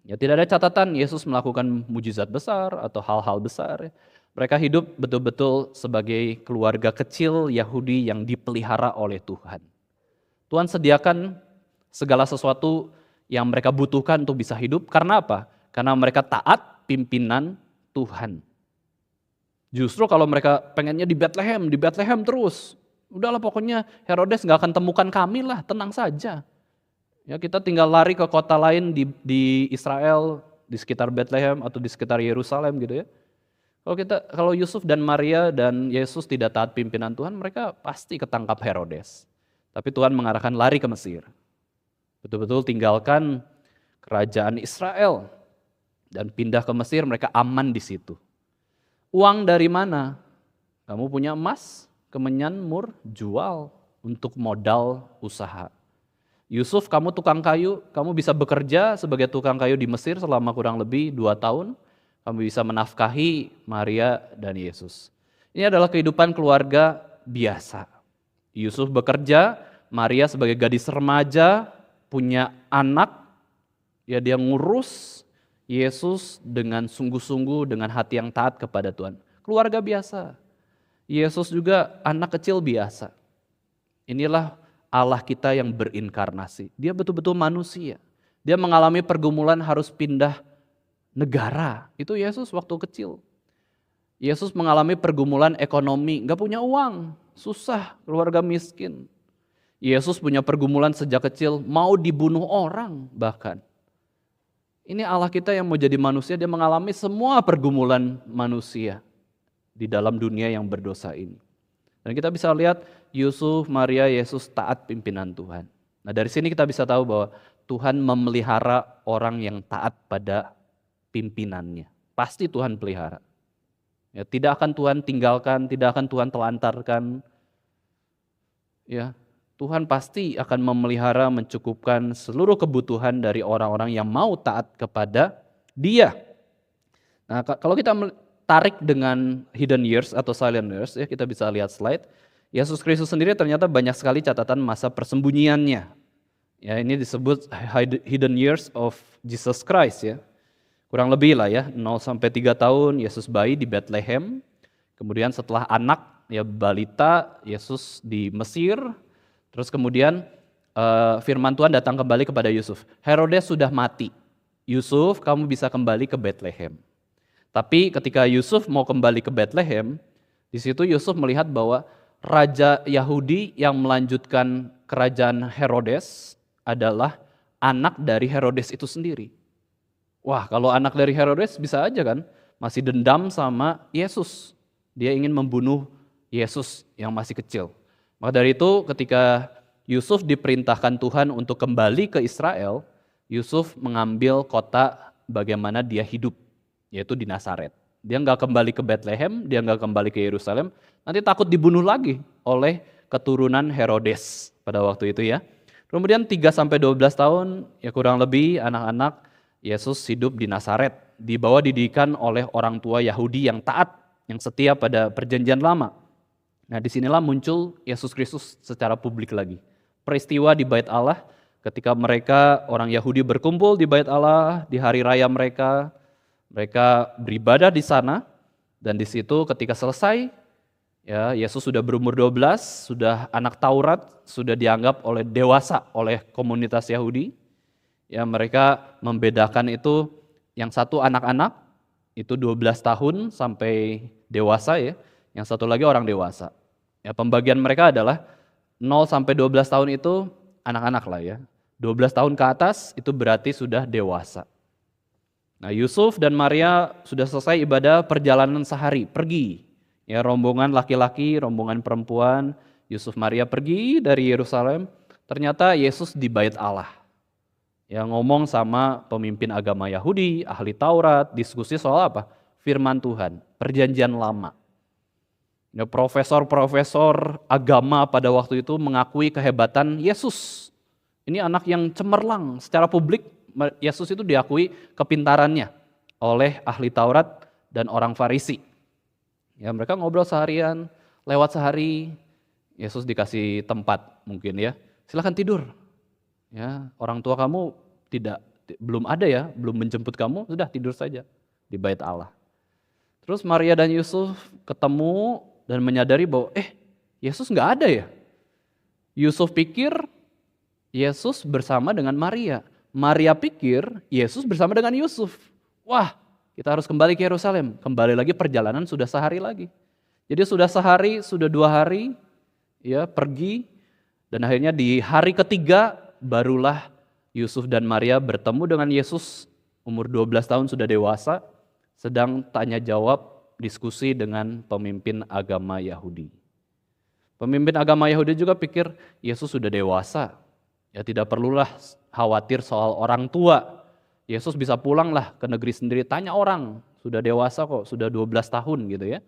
Ya tidak ada catatan Yesus melakukan mujizat besar atau hal-hal besar. Mereka hidup betul-betul sebagai keluarga kecil Yahudi yang dipelihara oleh Tuhan. Tuhan sediakan segala sesuatu yang mereka butuhkan untuk bisa hidup. Karena apa? Karena mereka taat pimpinan Tuhan. Justru kalau mereka pengennya di Bethlehem terus. Udahlah pokoknya Herodes gak akan temukan kami lah, tenang saja. Ya, kita tinggal lari ke kota lain di Israel, di sekitar Bethlehem atau di sekitar Yerusalem gitu ya. Kalau Yusuf dan Maria dan Yesus tidak taat pimpinan Tuhan, mereka pasti ketangkap Herodes. Tapi Tuhan mengarahkan lari ke Mesir. Betul-betul tinggalkan kerajaan Israel dan pindah ke Mesir, mereka aman di situ. Uang dari mana? Kamu punya emas, kemenyan, mur, jual untuk modal usaha. Yusuf, kamu tukang kayu, kamu bisa bekerja sebagai tukang kayu di Mesir selama kurang lebih 2 tahun. Kamu bisa menafkahi Maria dan Yesus. Ini adalah kehidupan keluarga biasa. Yusuf bekerja, Maria sebagai gadis remaja, punya anak, ya dia ngurus Yesus dengan sungguh-sungguh, dengan hati yang taat kepada Tuhan. Keluarga biasa. Yesus juga anak kecil biasa. Inilah Allah kita yang berinkarnasi. Dia betul-betul manusia. Dia mengalami pergumulan harus pindah negara. Itu Yesus waktu kecil. Yesus mengalami pergumulan ekonomi, nggak punya uang, susah, keluarga miskin. Yesus punya pergumulan sejak kecil, mau dibunuh orang bahkan. Ini Allah kita yang mau jadi manusia, dia mengalami semua pergumulan manusia di dalam dunia yang berdosa ini. Dan kita bisa lihat Yusuf, Maria, Yesus taat pimpinan Tuhan. Nah dari sini kita bisa tahu bahwa Tuhan memelihara orang yang taat pada pimpinannya. Pasti Tuhan pelihara. Ya, tidak akan Tuhan tinggalkan, tidak akan Tuhan telantarkan. Ya, Tuhan pasti akan memelihara, mencukupkan seluruh kebutuhan dari orang-orang yang mau taat kepada Dia. Nah, kalau kita tarik dengan hidden years atau silent years, ya kita bisa lihat slide. Yesus Kristus sendiri ternyata banyak sekali catatan masa persembunyiannya. Ya, ini disebut hidden years of Jesus Christ ya. Kurang lebih lah ya, 0 sampai 3 tahun Yesus bayi di Bethlehem. Kemudian setelah anak ya balita Yesus di Mesir. Terus kemudian firman Tuhan datang kembali kepada Yusuf. Herodes sudah mati. Yusuf, kamu bisa kembali ke Bethlehem. Tapi ketika Yusuf mau kembali ke Bethlehem, di situ Yusuf melihat bahwa raja Yahudi yang melanjutkan kerajaan Herodes adalah anak dari Herodes itu sendiri. Wah, kalau anak dari Herodes bisa aja kan, masih dendam sama Yesus. Dia ingin membunuh Yesus yang masih kecil. Maka dari itu ketika Yusuf diperintahkan Tuhan untuk kembali ke Israel, Yusuf mengambil kota bagaimana dia hidup, yaitu di Nazaret. Dia nggak kembali ke Bethlehem, dia nggak kembali ke Yerusalem, nanti takut dibunuh lagi oleh keturunan Herodes pada waktu itu ya. Kemudian 3-12 tahun, ya kurang lebih anak-anak Yesus hidup di Nazaret, dibawa didikan oleh orang tua Yahudi yang taat, yang setia pada perjanjian lama. Nah disinilah muncul Yesus Kristus secara publik lagi. Peristiwa di Bait Allah ketika mereka orang Yahudi berkumpul di Bait Allah di hari raya mereka beribadah di sana dan di situ ketika selesai ya Yesus sudah berumur 12, sudah anak Taurat, sudah dianggap oleh dewasa oleh komunitas Yahudi. Ya mereka membedakan itu yang satu anak-anak itu 12 tahun sampai dewasa ya, yang satu lagi orang dewasa. Ya pembagian mereka adalah 0 sampai 12 tahun itu anak-anak lah ya. 12 tahun ke atas itu berarti sudah dewasa. Nah, Yusuf dan Maria sudah selesai ibadah perjalanan sehari, pergi. Ya rombongan laki-laki, rombongan perempuan, Yusuf Maria pergi dari Yerusalem, ternyata Yesus di Bait Allah. Ya ngomong sama pemimpin agama Yahudi, ahli Taurat, diskusi soal apa? Firman Tuhan, perjanjian lama. Ya, profesor-profesor agama pada waktu itu mengakui kehebatan Yesus. Ini anak yang cemerlang, secara publik Yesus itu diakui kepintarannya oleh ahli Taurat dan orang Farisi. Ya mereka ngobrol seharian, lewat sehari, Yesus dikasih tempat mungkin ya, silakan tidur. Ya, orang tua kamu belum ada ya, belum menjemput kamu, sudah tidur saja di Bait Allah. Terus Maria dan Yusuf ketemu dan menyadari bahwa Yesus nggak ada ya. Yusuf pikir Yesus bersama dengan Maria. Maria pikir Yesus bersama dengan Yusuf. Wah, kita harus kembali ke Yerusalem. Kembali lagi perjalanan sudah sehari lagi. Jadi sudah sehari, sudah 2 hari ya pergi dan akhirnya di hari ketiga barulah Yusuf dan Maria bertemu dengan Yesus, umur 12 tahun sudah dewasa, sedang tanya jawab diskusi dengan pemimpin agama Yahudi. Pemimpin agama Yahudi juga pikir Yesus sudah dewasa, ya tidak perlulah khawatir soal orang tua. Yesus bisa pulanglah ke negeri sendiri, tanya orang, sudah dewasa kok, sudah 12 tahun gitu ya.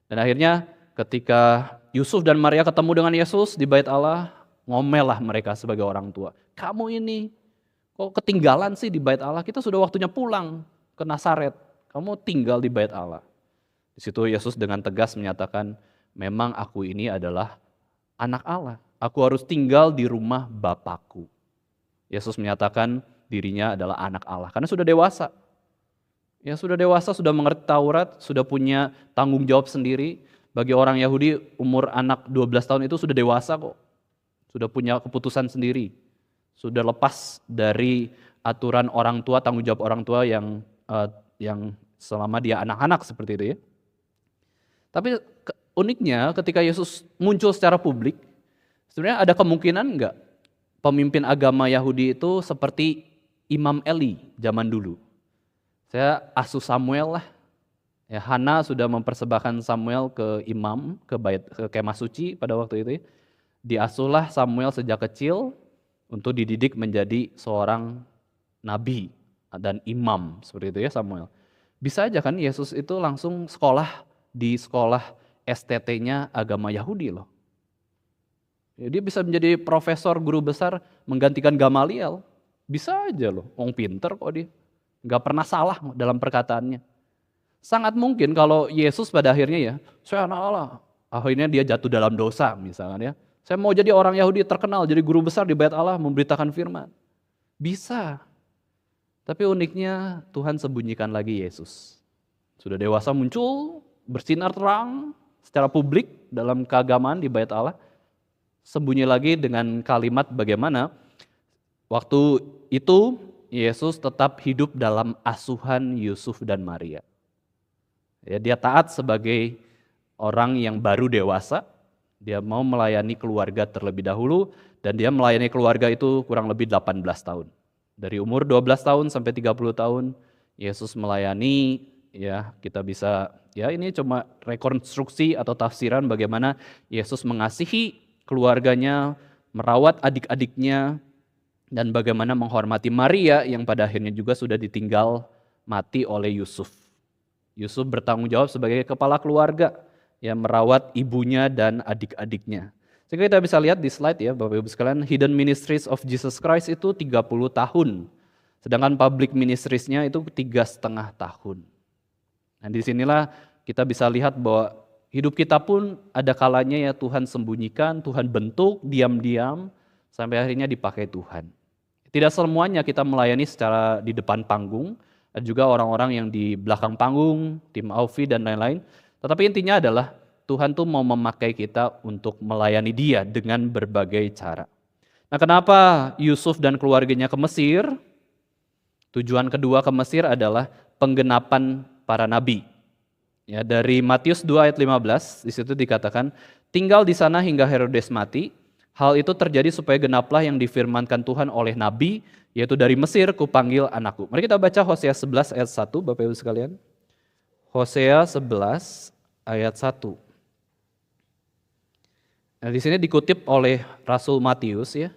Dan akhirnya ketika Yusuf dan Maria ketemu dengan Yesus di Bait Allah, ngomellah mereka sebagai orang tua. Kamu ini kok ketinggalan sih di Bait Allah, kita sudah waktunya pulang ke Nazaret, kamu tinggal di Bait Allah. Di situ Yesus dengan tegas menyatakan, memang aku ini adalah anak Allah, aku harus tinggal di rumah Bapakku. Yesus menyatakan dirinya adalah anak Allah, karena sudah dewasa. Ya sudah dewasa, sudah mengerti Taurat, sudah punya tanggung jawab sendiri. Bagi orang Yahudi umur anak 12 tahun itu sudah dewasa kok. Sudah punya keputusan sendiri. Sudah lepas dari aturan orang tua, tanggung jawab orang tua yang selama dia anak-anak seperti itu ya. Tapi uniknya ketika Yesus muncul secara publik, sebenarnya ada kemungkinan enggak pemimpin agama Yahudi itu seperti Imam Eli zaman dulu. Saya asuh Samuel lah. Ya, Hana sudah mempersembahkan Samuel ke imam, ke kemah suci pada waktu itu. Diasuhlah Samuel sejak kecil untuk dididik menjadi seorang nabi dan imam, seperti itu ya Samuel. Bisa aja kan Yesus itu langsung sekolah di sekolah STT-nya agama Yahudi loh. Ya, dia bisa menjadi profesor, guru besar, menggantikan Gamaliel. Bisa aja loh, orang pinter kok dia. Gak pernah salah dalam perkataannya. Sangat mungkin kalau Yesus pada akhirnya ya, saya anak Allah. Akhirnya dia jatuh dalam dosa misalkan ya. Saya mau jadi orang Yahudi terkenal, jadi guru besar di Bait Allah memberitakan firman. Bisa. Tapi uniknya Tuhan sembunyikan lagi Yesus. Sudah dewasa muncul, bersinar terang secara publik dalam keagamaan di Bait Allah. Sembunyi lagi dengan kalimat bagaimana waktu itu Yesus tetap hidup dalam asuhan Yusuf dan Maria. Ya, dia taat sebagai orang yang baru dewasa, dia mau melayani keluarga terlebih dahulu, dan dia melayani keluarga itu kurang lebih 18 tahun. Dari umur 12 tahun sampai 30 tahun, Yesus melayani, ya kita bisa, ya ini cuma rekonstruksi atau tafsiran bagaimana Yesus mengasihi keluarganya, merawat adik-adiknya, dan bagaimana menghormati Maria yang pada akhirnya juga sudah ditinggal mati oleh Yusuf. Yusuf bertanggung jawab sebagai kepala keluarga yang merawat ibunya dan adik-adiknya. Sehingga kita bisa lihat di slide ya Bapak Ibu sekalian, Hidden Ministries of Jesus Christ itu 30 tahun. Sedangkan public ministries-nya itu 3,5 tahun. Nah disinilah kita bisa lihat bahwa hidup kita pun ada kalanya ya Tuhan sembunyikan, Tuhan bentuk diam-diam sampai akhirnya dipakai Tuhan. Tidak semuanya kita melayani secara di depan panggung, ada juga orang-orang yang di belakang panggung, tim Aufi dan lain-lain. Tetapi intinya adalah Tuhan tuh mau memakai kita untuk melayani Dia dengan berbagai cara. Nah, kenapa Yusuf dan keluarganya ke Mesir? Tujuan kedua ke Mesir adalah penggenapan para nabi. Ya, dari Matius 2 ayat 15, di situ dikatakan, tinggal di sana hingga Herodes mati. Hal itu terjadi supaya genaplah yang difirmankan Tuhan oleh Nabi, yaitu dari Mesir kupanggil anakku. Mari kita baca Hosea 11 ayat 1 Bapak Ibu sekalian. Hosea 11 ayat 1. Nah, di sini dikutip oleh Rasul Matius ya,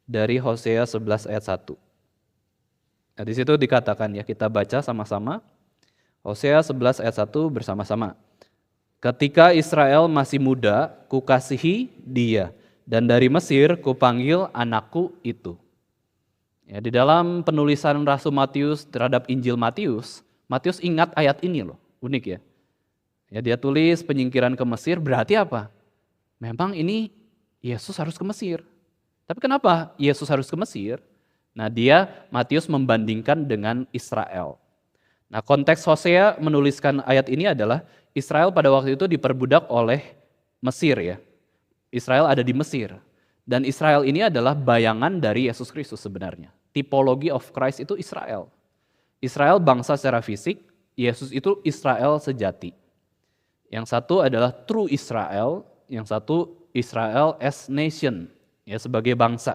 dari Hosea 11 ayat 1. Nah, di situ dikatakan ya, kita baca sama-sama. Hosea 11 ayat 1 bersama-sama. Ketika Israel masih muda, kukasihi dia. Dan dari Mesir kupanggil anakku itu. Ya, di dalam penulisan Rasul Matius terhadap Injil Matius, Matius ingat ayat ini loh, unik ya. Ya dia tulis penyingkiran ke Mesir berarti apa? Memang ini Yesus harus ke Mesir. Tapi kenapa Yesus harus ke Mesir? Nah Matius membandingkan dengan Israel. Nah konteks Hosea menuliskan ayat ini adalah Israel pada waktu itu diperbudak oleh Mesir ya. Israel ada di Mesir. Dan Israel ini adalah bayangan dari Yesus Kristus sebenarnya. Tipologi of Christ itu Israel. Israel bangsa secara fisik, Yesus itu Israel sejati. Yang satu adalah true Israel, yang satu Israel as nation, ya sebagai bangsa.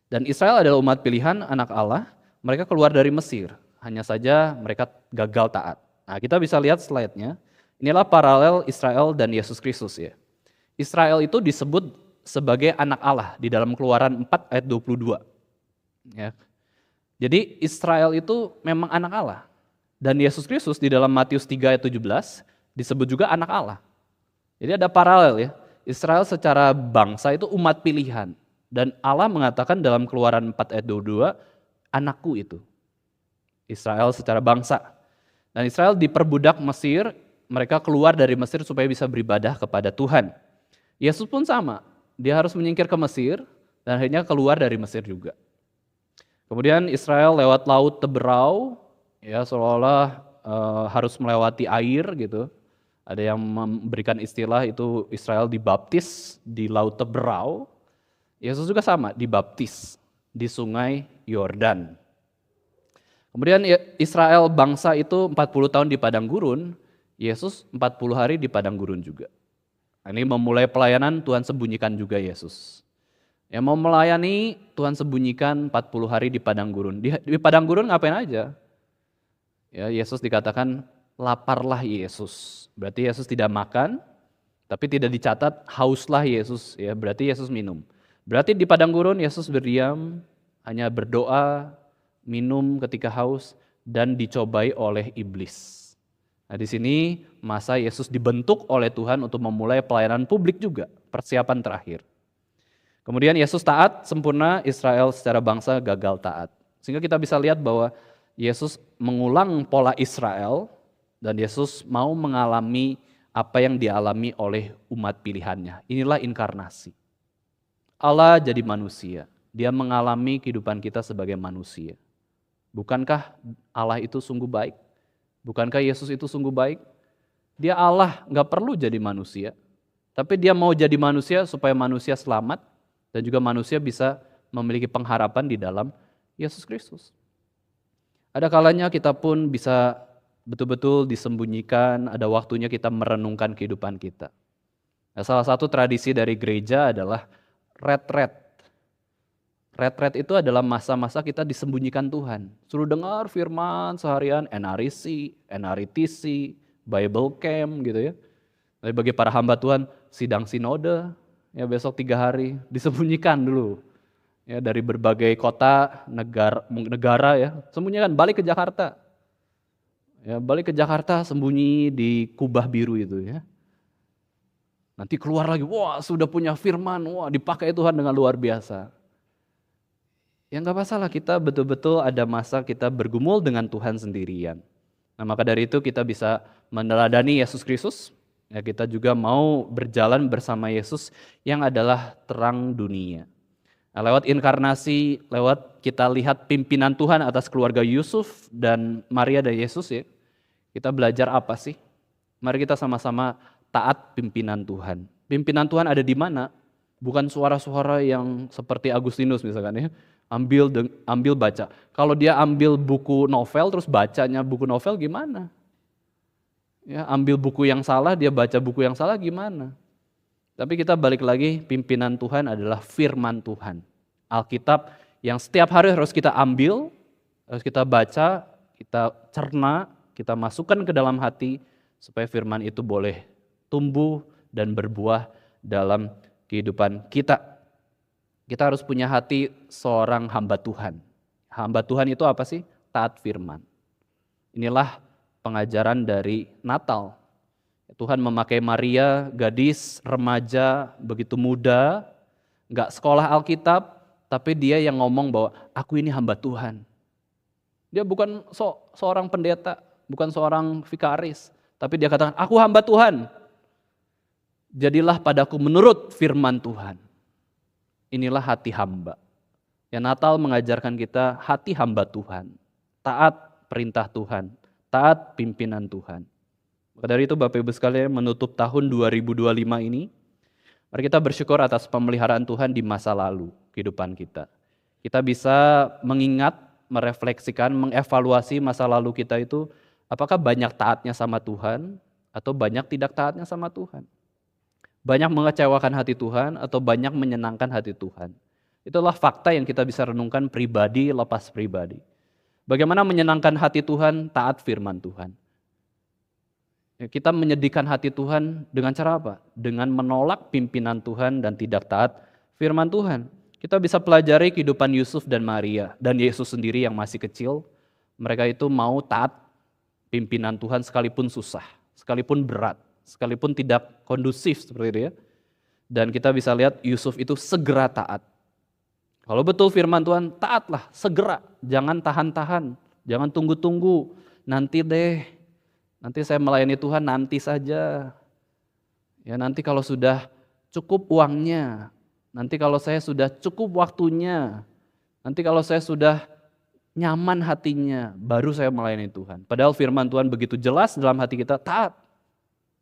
Dan Israel adalah umat pilihan anak Allah, mereka keluar dari Mesir, hanya saja mereka gagal taat. Nah, kita bisa lihat slide-nya. Inilah paralel Israel dan Yesus Kristus ya. Israel itu disebut sebagai anak Allah di dalam Keluaran 4 ayat 22. Ya. Jadi Israel itu memang anak Allah. Dan Yesus Kristus di dalam Matius 3 ayat 17 disebut juga anak Allah. Jadi ada paralel ya. Israel secara bangsa itu umat pilihan. Dan Allah mengatakan dalam Keluaran 4 ayat 22, anakku itu. Israel secara bangsa. Dan Israel diperbudak Mesir, mereka keluar dari Mesir supaya bisa beribadah kepada Tuhan. Yesus pun sama, dia harus menyingkir ke Mesir dan akhirnya keluar dari Mesir juga. Kemudian Israel lewat laut Teberau, ya seolah-olah harus melewati air gitu. Ada yang memberikan istilah itu Israel dibaptis di laut Teberau. Yesus juga sama, dibaptis di sungai Yordan. Kemudian Israel bangsa itu 40 tahun di padang gurun, Yesus 40 hari di padang gurun juga. Ini memulai pelayanan, Tuhan sembunyikan juga Yesus. Yang mau melayani, Tuhan sembunyikan 40 hari di padang gurun. Di padang gurun ngapain aja? Ya, Yesus dikatakan laparlah Yesus. Berarti Yesus tidak makan, tapi tidak dicatat hauslah Yesus. Ya, berarti Yesus minum. Berarti di padang gurun Yesus berdiam, hanya berdoa, minum ketika haus, dan dicobai oleh iblis. Nah di sini masa Yesus dibentuk oleh Tuhan untuk memulai pelayanan publik juga, persiapan terakhir. Kemudian Yesus taat sempurna, Israel secara bangsa gagal taat. Sehingga kita bisa lihat bahwa Yesus mengulang pola Israel, dan Yesus mau mengalami apa yang dialami oleh umat pilihannya. Inilah inkarnasi. Allah jadi manusia, dia mengalami kehidupan kita sebagai manusia. Bukankah Allah itu sungguh baik? Bukankah Yesus itu sungguh baik? Dia Allah, gak perlu jadi manusia. Tapi dia mau jadi manusia supaya manusia selamat dan juga manusia bisa memiliki pengharapan di dalam Yesus Kristus. Ada kalanya kita pun bisa betul-betul disembunyikan, ada waktunya kita merenungkan kehidupan kita. Nah, salah satu tradisi dari gereja adalah retret. Retret itu adalah masa-masa kita disembunyikan Tuhan. Suruh dengar firman seharian, NRIC, NRITC, Bible Camp gitu ya. Tapi bagi para hamba Tuhan, sidang sinode, ya besok 3 hari, disembunyikan dulu. Ya dari berbagai kota, negara ya, sembunyikan, balik ke Jakarta. Ya balik ke Jakarta, sembunyi di kubah biru itu ya. Nanti keluar lagi, wah sudah punya firman, wah dipakai Tuhan dengan luar biasa. Ya nggak masalah, kita betul-betul ada masa kita bergumul dengan Tuhan sendirian. Nah maka dari itu kita bisa meneladani Yesus Kristus. Ya kita juga mau berjalan bersama Yesus yang adalah terang dunia. Nah, lewat inkarnasi, lewat kita lihat pimpinan Tuhan atas keluarga Yusuf dan Maria dan Yesus ya. Kita belajar apa sih? Mari kita sama-sama taat pimpinan Tuhan. Pimpinan Tuhan ada di mana? Bukan suara-suara yang seperti Agustinus misalkan ya. Ambil baca. Kalau dia ambil buku novel terus bacanya buku novel gimana? Ya, ambil buku yang salah, dia baca buku yang salah gimana? Tapi kita balik lagi, pimpinan Tuhan adalah firman Tuhan. Alkitab yang setiap hari harus kita ambil, harus kita baca, kita cerna, kita masukkan ke dalam hati supaya firman itu boleh tumbuh dan berbuah dalam kehidupan kita. Kita harus punya hati seorang hamba Tuhan. Hamba Tuhan itu apa sih? Taat firman. Inilah pengajaran dari Natal. Tuhan memakai Maria, gadis, remaja, begitu muda, gak sekolah Alkitab, tapi dia yang ngomong bahwa aku ini hamba Tuhan. Dia bukan seorang pendeta, bukan seorang vikaris, tapi dia katakan, aku hamba Tuhan. Jadilah padaku menurut firman Tuhan. Inilah hati hamba. Ya Natal mengajarkan kita hati hamba Tuhan. Taat perintah Tuhan. Taat pimpinan Tuhan. Maka dari itu Bapak Ibu sekalian menutup tahun 2025 ini, mari kita bersyukur atas pemeliharaan Tuhan di masa lalu kehidupan kita. Kita bisa mengingat, merefleksikan, mengevaluasi masa lalu kita itu, apakah banyak taatnya sama Tuhan atau banyak tidak taatnya sama Tuhan. Banyak mengecewakan hati Tuhan atau banyak menyenangkan hati Tuhan. Itulah fakta yang kita bisa renungkan pribadi lepas pribadi. Bagaimana menyenangkan hati Tuhan, taat firman Tuhan. Kita menyedihkan hati Tuhan dengan cara apa? Dengan menolak pimpinan Tuhan dan tidak taat firman Tuhan. Kita bisa pelajari kehidupan Yusuf dan Maria dan Yesus sendiri yang masih kecil. Mereka itu mau taat pimpinan Tuhan sekalipun susah, sekalipun berat, sekalipun tidak kondusif seperti itu ya. Dan kita bisa lihat Yusuf itu segera taat. Kalau betul firman Tuhan, taatlah segera, jangan tahan-tahan, jangan tunggu-tunggu, nanti deh, nanti saya melayani Tuhan nanti saja. Ya nanti kalau sudah cukup uangnya, nanti kalau saya sudah cukup waktunya, nanti kalau saya sudah nyaman hatinya, baru saya melayani Tuhan. Padahal firman Tuhan begitu jelas dalam hati kita, taat.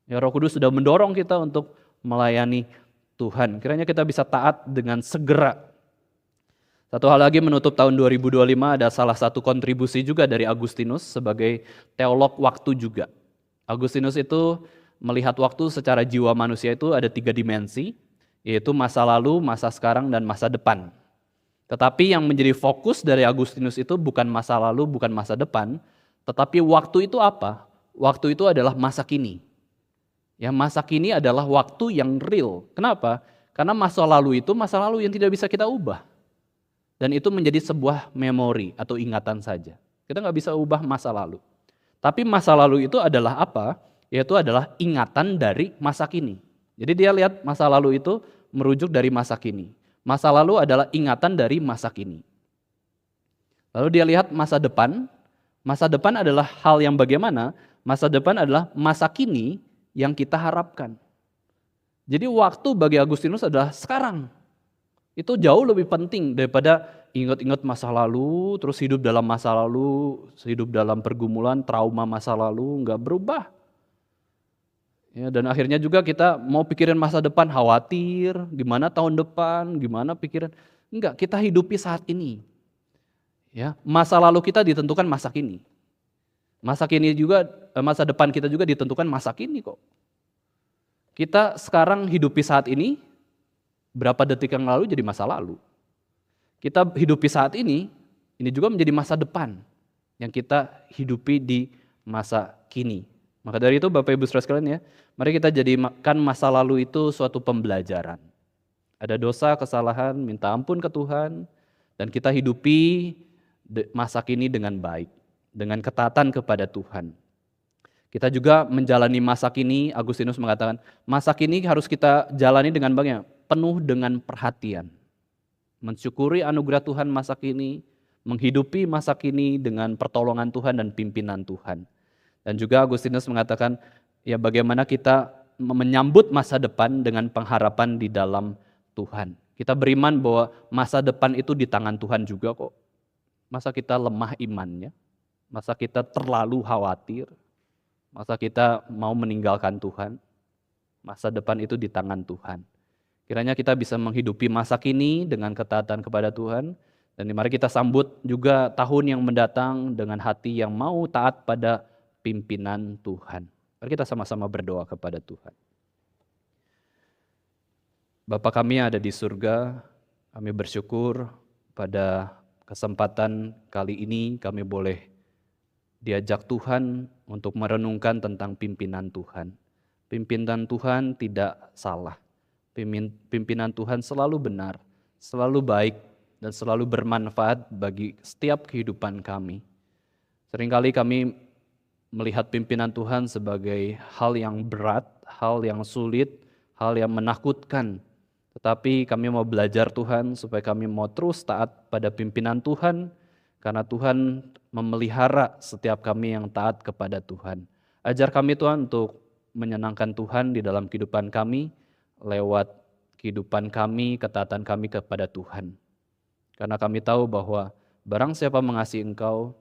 Ya Roh Kudus sudah mendorong kita untuk melayani Tuhan. Kiranya kita bisa taat dengan segera. Satu hal lagi menutup tahun 2025 ada salah satu kontribusi juga dari Agustinus sebagai teolog waktu juga. Agustinus itu melihat waktu secara jiwa manusia itu ada 3 dimensi, yaitu masa lalu, masa sekarang, dan masa depan. Tetapi yang menjadi fokus dari Agustinus itu bukan masa lalu, bukan masa depan, tetapi waktu itu apa? Waktu itu adalah masa kini. Ya, masa kini adalah waktu yang real. Kenapa? Karena masa lalu itu masa lalu yang tidak bisa kita ubah. Dan itu menjadi sebuah memori atau ingatan saja. Kita nggak bisa ubah masa lalu. Tapi masa lalu itu adalah apa? Yaitu adalah ingatan dari masa kini. Jadi dia lihat masa lalu itu merujuk dari masa kini. Masa lalu adalah ingatan dari masa kini. Lalu dia lihat masa depan. Masa depan adalah hal yang bagaimana? Masa depan adalah masa kini yang kita harapkan. Jadi waktu bagi Agustinus adalah sekarang. Itu jauh lebih penting daripada ingat-ingat masa lalu, terus hidup dalam masa lalu, hidup dalam pergumulan, trauma masa lalu, nggak berubah. Ya, dan akhirnya juga kita mau pikirin masa depan, khawatir, gimana tahun depan, gimana pikiran. Enggak, kita hidupi saat ini. Ya, masa lalu kita ditentukan masa kini. Masa kini juga, masa depan kita juga ditentukan masa kini kok. Kita sekarang hidupi saat ini, berapa detik yang lalu jadi masa lalu. Kita hidupi saat ini juga menjadi masa depan yang kita hidupi di masa kini. Maka dari itu Bapak Ibu Saudara sekalian ya, mari kita jadikan masa lalu itu suatu pembelajaran. Ada dosa, kesalahan, minta ampun ke Tuhan, dan kita hidupi masa kini dengan baik, dengan ketaatan kepada Tuhan. Kita juga menjalani masa kini, Agustinus mengatakan, masa kini harus kita jalani dengan bagaimana? Penuh dengan perhatian. Mensyukuri anugerah Tuhan masa kini, menghidupi masa kini dengan pertolongan Tuhan dan pimpinan Tuhan. Dan juga Agustinus mengatakan, ya bagaimana kita menyambut masa depan dengan pengharapan di dalam Tuhan. Kita beriman bahwa masa depan itu di tangan Tuhan juga kok. Masa kita lemah imannya? Masa kita terlalu khawatir? Masa kita mau meninggalkan Tuhan? Masa depan itu di tangan Tuhan. Kiranya kita bisa menghidupi masa kini dengan ketaatan kepada Tuhan. Dan mari kita sambut juga tahun yang mendatang dengan hati yang mau taat pada pimpinan Tuhan. Mari kita sama-sama berdoa kepada Tuhan. Bapa kami yang ada di surga, kami bersyukur pada kesempatan kali ini kami boleh diajak Tuhan untuk merenungkan tentang pimpinan Tuhan. Pimpinan Tuhan tidak salah. Pimpinan Tuhan selalu benar, selalu baik, dan selalu bermanfaat bagi setiap kehidupan kami. Seringkali kami melihat pimpinan Tuhan sebagai hal yang berat, hal yang sulit, hal yang menakutkan. Tetapi kami mau belajar Tuhan supaya kami mau terus taat pada pimpinan Tuhan, karena Tuhan memelihara setiap kami yang taat kepada Tuhan. Ajar kami Tuhan untuk menyenangkan Tuhan di dalam kehidupan kami, lewat kehidupan kami, ketaatan kami kepada Tuhan. Karena kami tahu bahwa barang siapa mengasihi Engkau,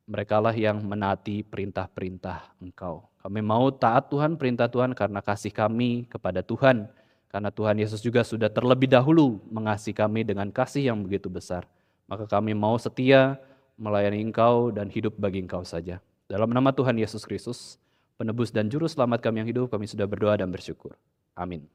merekalah yang menaati perintah-perintah Engkau. Kami mau taat Tuhan, perintah Tuhan karena kasih kami kepada Tuhan. Karena Tuhan Yesus juga sudah terlebih dahulu mengasihi kami dengan kasih yang begitu besar. Maka kami mau setia melayani Engkau dan hidup bagi Engkau saja. Dalam nama Tuhan Yesus Kristus, penebus dan juru selamat kami yang hidup, kami sudah berdoa dan bersyukur. Amin.